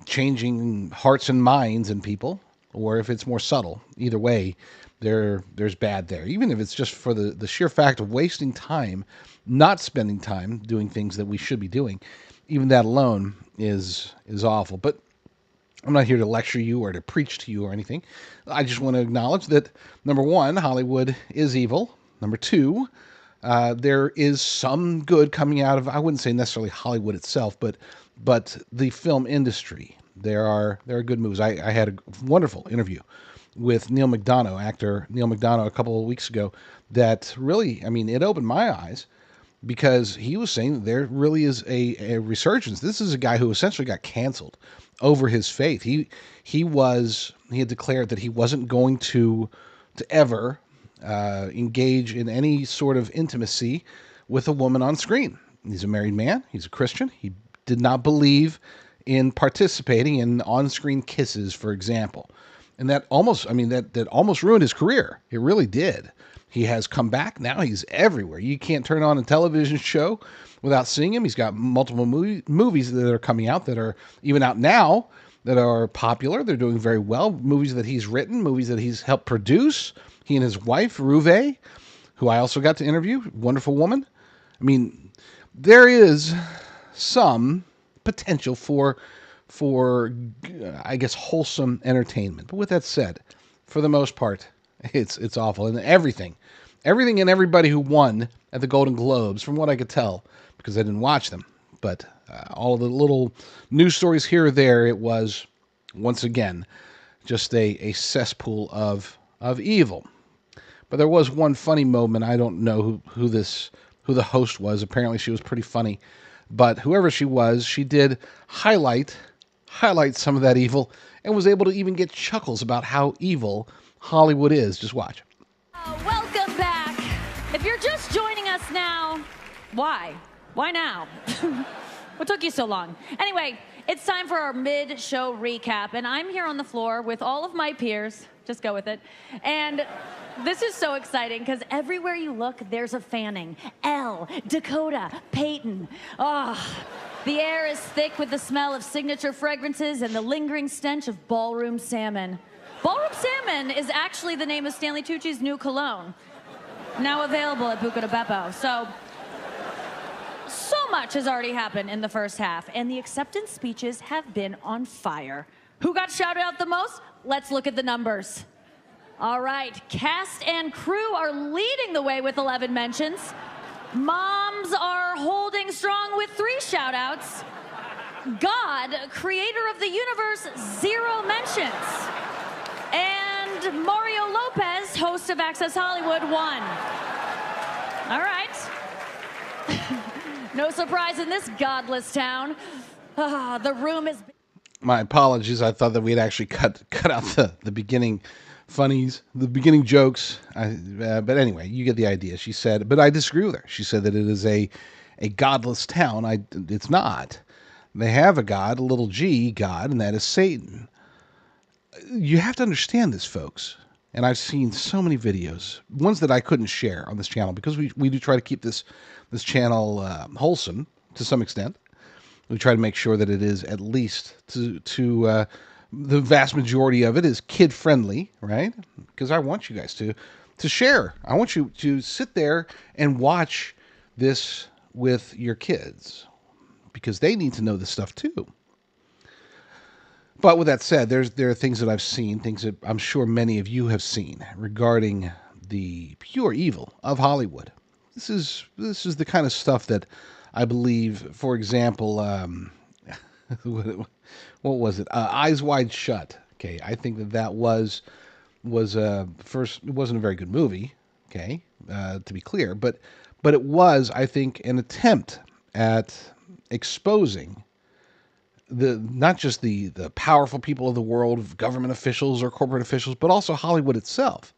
changing hearts and minds in people, or if it's more subtle. Either way, there's bad there. Even if it's just for the sheer fact of wasting time, not spending time doing things that we should be doing, even that alone is awful. But I'm not here to lecture you or to preach to you or anything. I just want to acknowledge that, number one, Hollywood is evil. Number two, there is some good coming out of, I wouldn't say necessarily Hollywood itself, but the film industry. There are good movies. I had a wonderful interview with Neil McDonough, actor Neil McDonough, a couple of weeks ago that really, it opened my eyes, because he was saying that there really is a resurgence. This is a guy who essentially got canceled over his faith. He had declared that he wasn't going to ever engage in any sort of intimacy with a woman on screen. He's a married man. He's a Christian. He did not believe in participating in on-screen kisses, for example. And that almost ruined his career. It really did. He has come back. Now he's everywhere. You can't turn on a television show without seeing him. He's got multiple movies that are coming out, that are even out now, that are popular. They're doing very well. Movies that he's written, movies that he's helped produce. He and his wife, Ruve, who I also got to interview, wonderful woman. There is some potential for I guess, wholesome entertainment. But with that said, for the most part, it's awful. And everything and everybody who won at the Golden Globes, from what I could tell, because I didn't watch them, but all of the little news stories here or there, it was, once again, just a cesspool of evil. But there was one funny moment. I don't know who the host was. Apparently she was pretty funny. But whoever she was, she did highlight some of that evil, and was able to even get chuckles about how evil Hollywood is. Just watch. Welcome back. If you're just joining us now, why? Why now? What took you so long? Anyway, it's time for our mid-show recap, and I'm here on the floor with all of my peers. Just go with it. And this is so exciting, because everywhere you look, there's a Fanning, Elle, Dakota, Peyton. The air is thick with the smell of signature fragrances and the lingering stench of ballroom salmon. Ballroom salmon is actually the name of Stanley Tucci's new cologne, now available at Buca di Beppo. So much has already happened in the first half, and the acceptance speeches have been on fire. Who got shouted out the most? Let's look at the numbers. All right, cast and crew are leading the way with 11 mentions. Moms are holding strong with 3 shout-outs. God, creator of the universe, 0 mentions. And Mario Lopez, host of Access Hollywood, 1. All right. No surprise in this godless town. The room is... My apologies. I thought that we had actually cut out the beginning funnies, the beginning jokes. But anyway, you get the idea. She said, but I disagree with her. She said that it is a godless town. It's not. They have a god, a little g god, and that is Satan. You have to understand this, folks. And I've seen so many videos, ones that I couldn't share on this channel because we do try to keep this channel wholesome to some extent. We try to make sure that it is at least to the vast majority of it is kid friendly, right? Because I want you guys to share. I want you to sit there and watch this with your kids because they need to know this stuff too. But with that said, there are things that I've seen, things that I'm sure many of you have seen regarding the pure evil of Hollywood. This is the kind of stuff that I believe, for example, what was it? Eyes Wide Shut. Okay, I think that was first. It wasn't a very good movie. Okay, to be clear, but it was, I think, an attempt at exposing not just the powerful people of the world, government officials or corporate officials, but also Hollywood itself.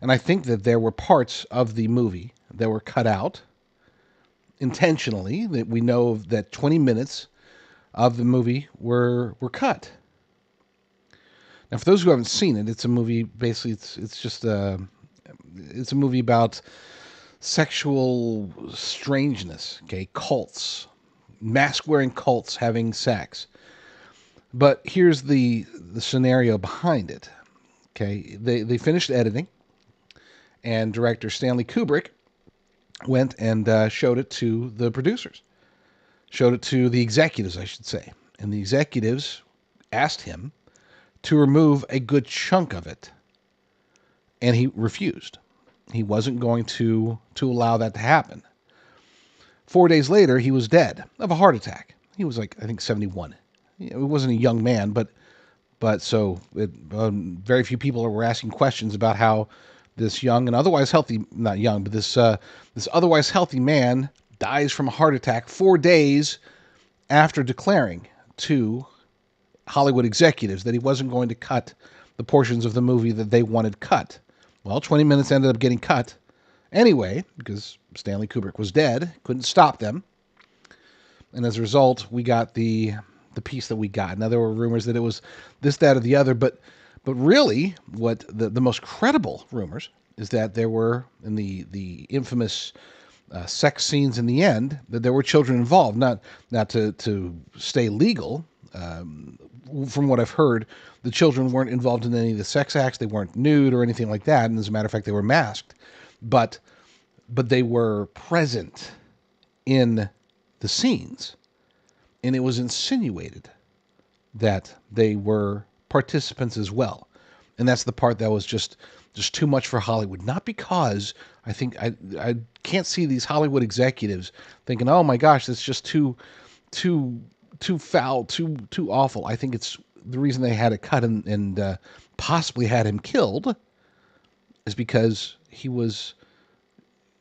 And I think that there were parts of the movie that were cut out intentionally. That we know that 20 minutes of the movie were cut. Now, for those who haven't seen it, it's a movie. Basically, it's a movie about sexual strangeness. Okay, cults. Mask-wearing cults having sex. But here's the scenario behind it. Okay, they finished editing, and director Stanley Kubrick went and showed it to the producers. Showed it to the executives, I should say. And the executives asked him to remove a good chunk of it. And he refused. He wasn't going to allow that to happen. 4 days later, he was dead of a heart attack. He was like, I think, 71. It wasn't a young man, but so very few people were asking questions about how this young and otherwise healthy, not young, but this otherwise healthy man dies from a heart attack 4 days after declaring to Hollywood executives that he wasn't going to cut the portions of the movie that they wanted cut. Well, 20 minutes ended up getting cut anyway, because Stanley Kubrick was dead, couldn't stop them. And as a result, we got the piece that we got. Now, there were rumors that it was this, that, or the other, but really, what the most credible rumors is that there were, in the infamous sex scenes in the end, that there were children involved. Not to stay legal. From what I've heard, the children weren't involved in any of the sex acts. They weren't nude or anything like that. And as a matter of fact, they were masked. But they were present in the scenes, and it was insinuated that they were participants as well. And that's the part that was just too much for Hollywood. Not because I think I can't see these Hollywood executives thinking, oh my gosh, that's just too foul, too awful. I think it's the reason they had it cut and possibly had him killed is because he was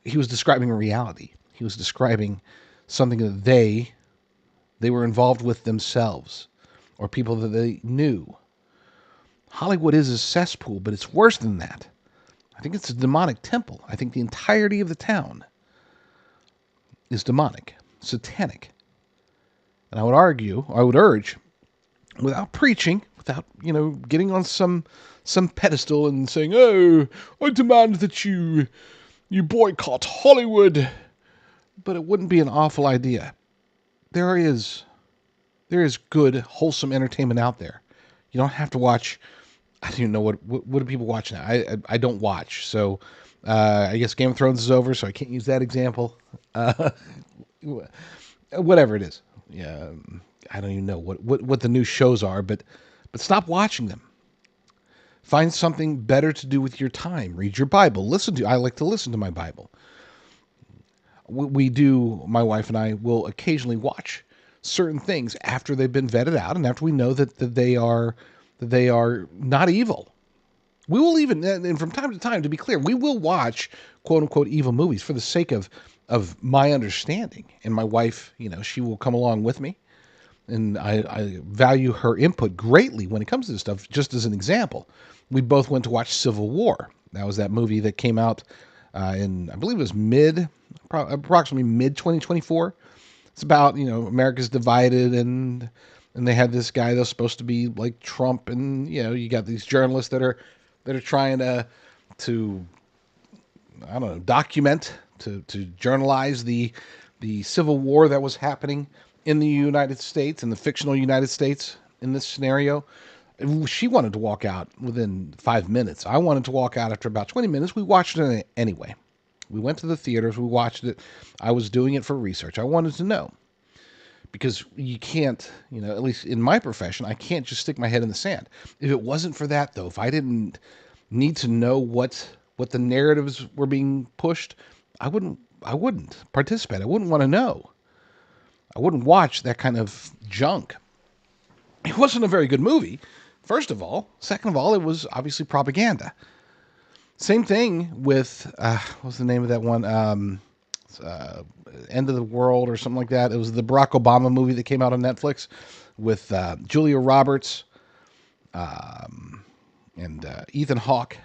describing a reality. He was describing something that they were involved with themselves or people that they knew. Hollywood is a cesspool, but it's worse than that. I think it's a demonic temple. I think the entirety of the town is demonic, satanic. And I would urge, without preaching, without, getting on some pedestal and saying, oh, I demand that you boycott Hollywood. But it wouldn't be an awful idea. There is good, wholesome entertainment out there. You don't have to watch. I don't even know what do people watch now. I don't watch, so I guess Game of Thrones is over, so I can't use that example. Whatever it is, yeah, I don't even know what the new shows are, but stop watching them. Find something better to do with your time. Read your Bible. I like to listen to my Bible. We do. My wife and I will occasionally watch certain things after they've been vetted out and after we know that they are not evil. We will even, and from time to time, to be clear, we will watch quote unquote evil movies for the sake of my understanding. And my wife, she will come along with me, and I value her input greatly when it comes to this stuff. Just as an example, we both went to watch Civil War. That was that movie that came out in, I believe it was approximately mid 2024. It's about, America's divided, and they had this guy that was supposed to be like Trump, and you got these journalists that are trying to I don't know, document, to journalize the civil war that was happening in the United States, in the fictional United States in this scenario. She wanted to walk out within 5 minutes. I wanted to walk out after about 20 minutes. We watched it anyway. We went to the theaters. We watched it. I was doing it for research. I wanted to know. Because you can't, at least in my profession, I can't just stick my head in the sand. If it wasn't for that, though, if I didn't need to know what the narratives were being pushed, I wouldn't participate. I wouldn't want to know. I wouldn't watch that kind of junk. It wasn't a very good movie, first of all. Second of all, it was obviously propaganda. Same thing with, what's the name of that one? End of the World or something like that. It was the Barack Obama movie that came out on Netflix with Julia Roberts and Ethan Hawke.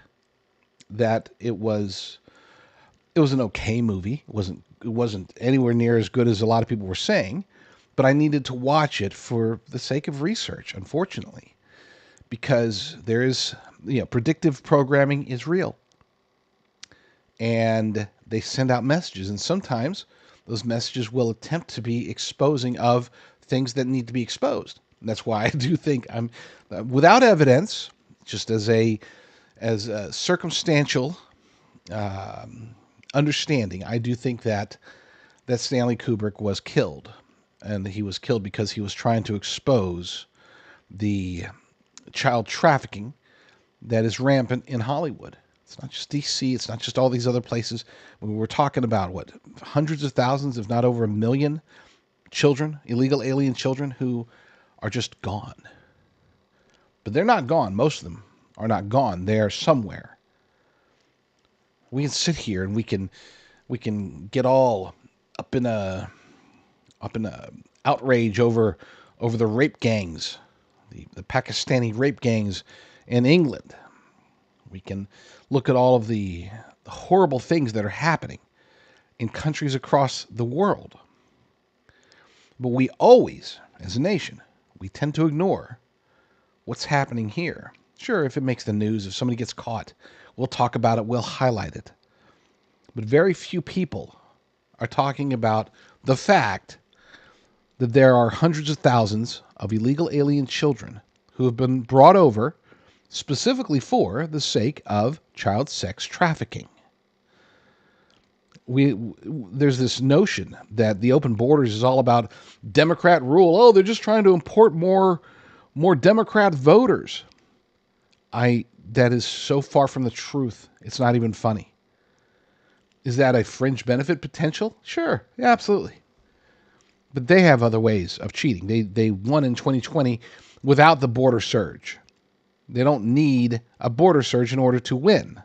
That it was an okay movie. It wasn't anywhere near as good as a lot of people were saying, but I needed to watch it for the sake of research, unfortunately, because there is, predictive programming is real. And they send out messages, and sometimes those messages will attempt to be exposing of things that need to be exposed. And that's why I do think I'm, without evidence, just as a circumstantial understanding, I do think that Stanley Kubrick was killed, and he was killed because he was trying to expose the child trafficking that is rampant in Hollywood. It's not just DC. It's not just all these other places. We were talking about, hundreds of thousands, if not over 1 million children, illegal alien children who are just gone. But they're not gone. Most of them are not gone. They are somewhere. We can sit here and we can get all up in a outrage over the rape gangs, the Pakistani rape gangs in England. We can look at all of the horrible things that are happening in countries across the world. But we always, as a nation, we tend to ignore what's happening here. Sure, if it makes the news, if somebody gets caught, we'll talk about it, we'll highlight it. But very few people are talking about the fact that there are hundreds of thousands of illegal alien children who have been brought over specifically for the sake of child sex trafficking. There's this notion that the open borders is all about Democrat rule. Oh, they're just trying to import more Democrat voters. That is so far from the truth. It's not even funny. Is that a fringe benefit potential? Sure, yeah, absolutely. But they have other ways of cheating. They won in 2020 without the border surge. They don't need a border surge in order to win.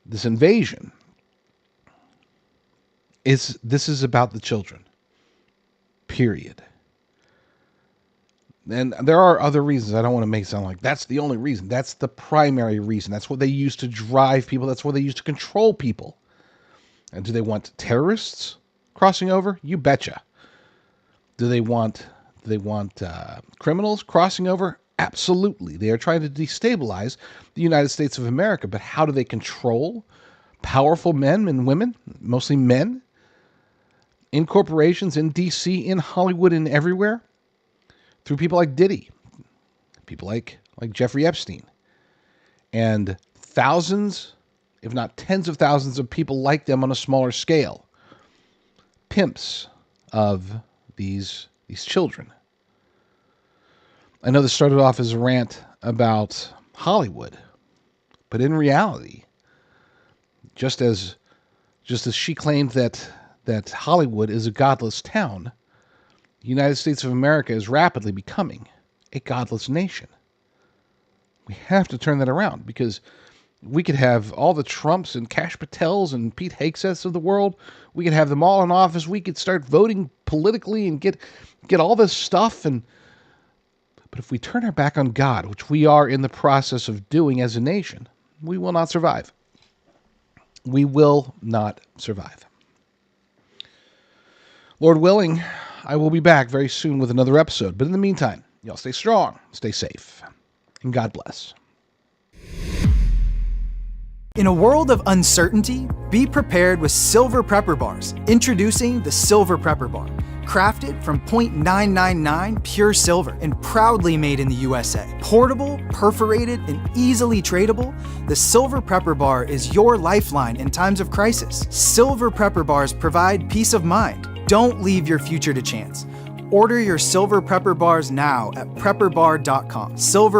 This invasion this is about the children. Period. And there are other reasons. I don't want to make it sound like that's the only reason. That's the primary reason. That's what they use to drive people. That's what they use to control people. And do they want terrorists crossing over? You betcha. Do they want criminals crossing over? Absolutely. They are trying to destabilize the United States of America. But how do they control powerful men and women, mostly men, in corporations, in D.C., in Hollywood, and everywhere? Through people like Diddy, people like Jeffrey Epstein, and thousands, if not tens of thousands of people like them on a smaller scale. Pimps of these children. I know this started off as a rant about Hollywood, but in reality, just as she claimed that Hollywood is a godless town, the United States of America is rapidly becoming a godless nation. We have to turn that around, because we could have all the Trumps and Kash Patels and Pete Hegseths of the world. We could have them all in office. We could start voting politically and get all this stuff. But if we turn our back on God, which we are in the process of doing as a nation, we will not survive. We will not survive. Lord willing, I will be back very soon with another episode. But in the meantime, y'all stay strong, stay safe, and God bless. In a world of uncertainty, be prepared with Silver Prepper Bars. Introducing the Silver Prepper Bar. Crafted from 0.999 pure silver and proudly made in the USA. Portable, perforated, and easily tradable, the Silver Prepper Bar is your lifeline in times of crisis. Silver Prepper Bars provide peace of mind. Don't leave your future to chance. Order your Silver Prepper Bars now at prepperbar.com. Silver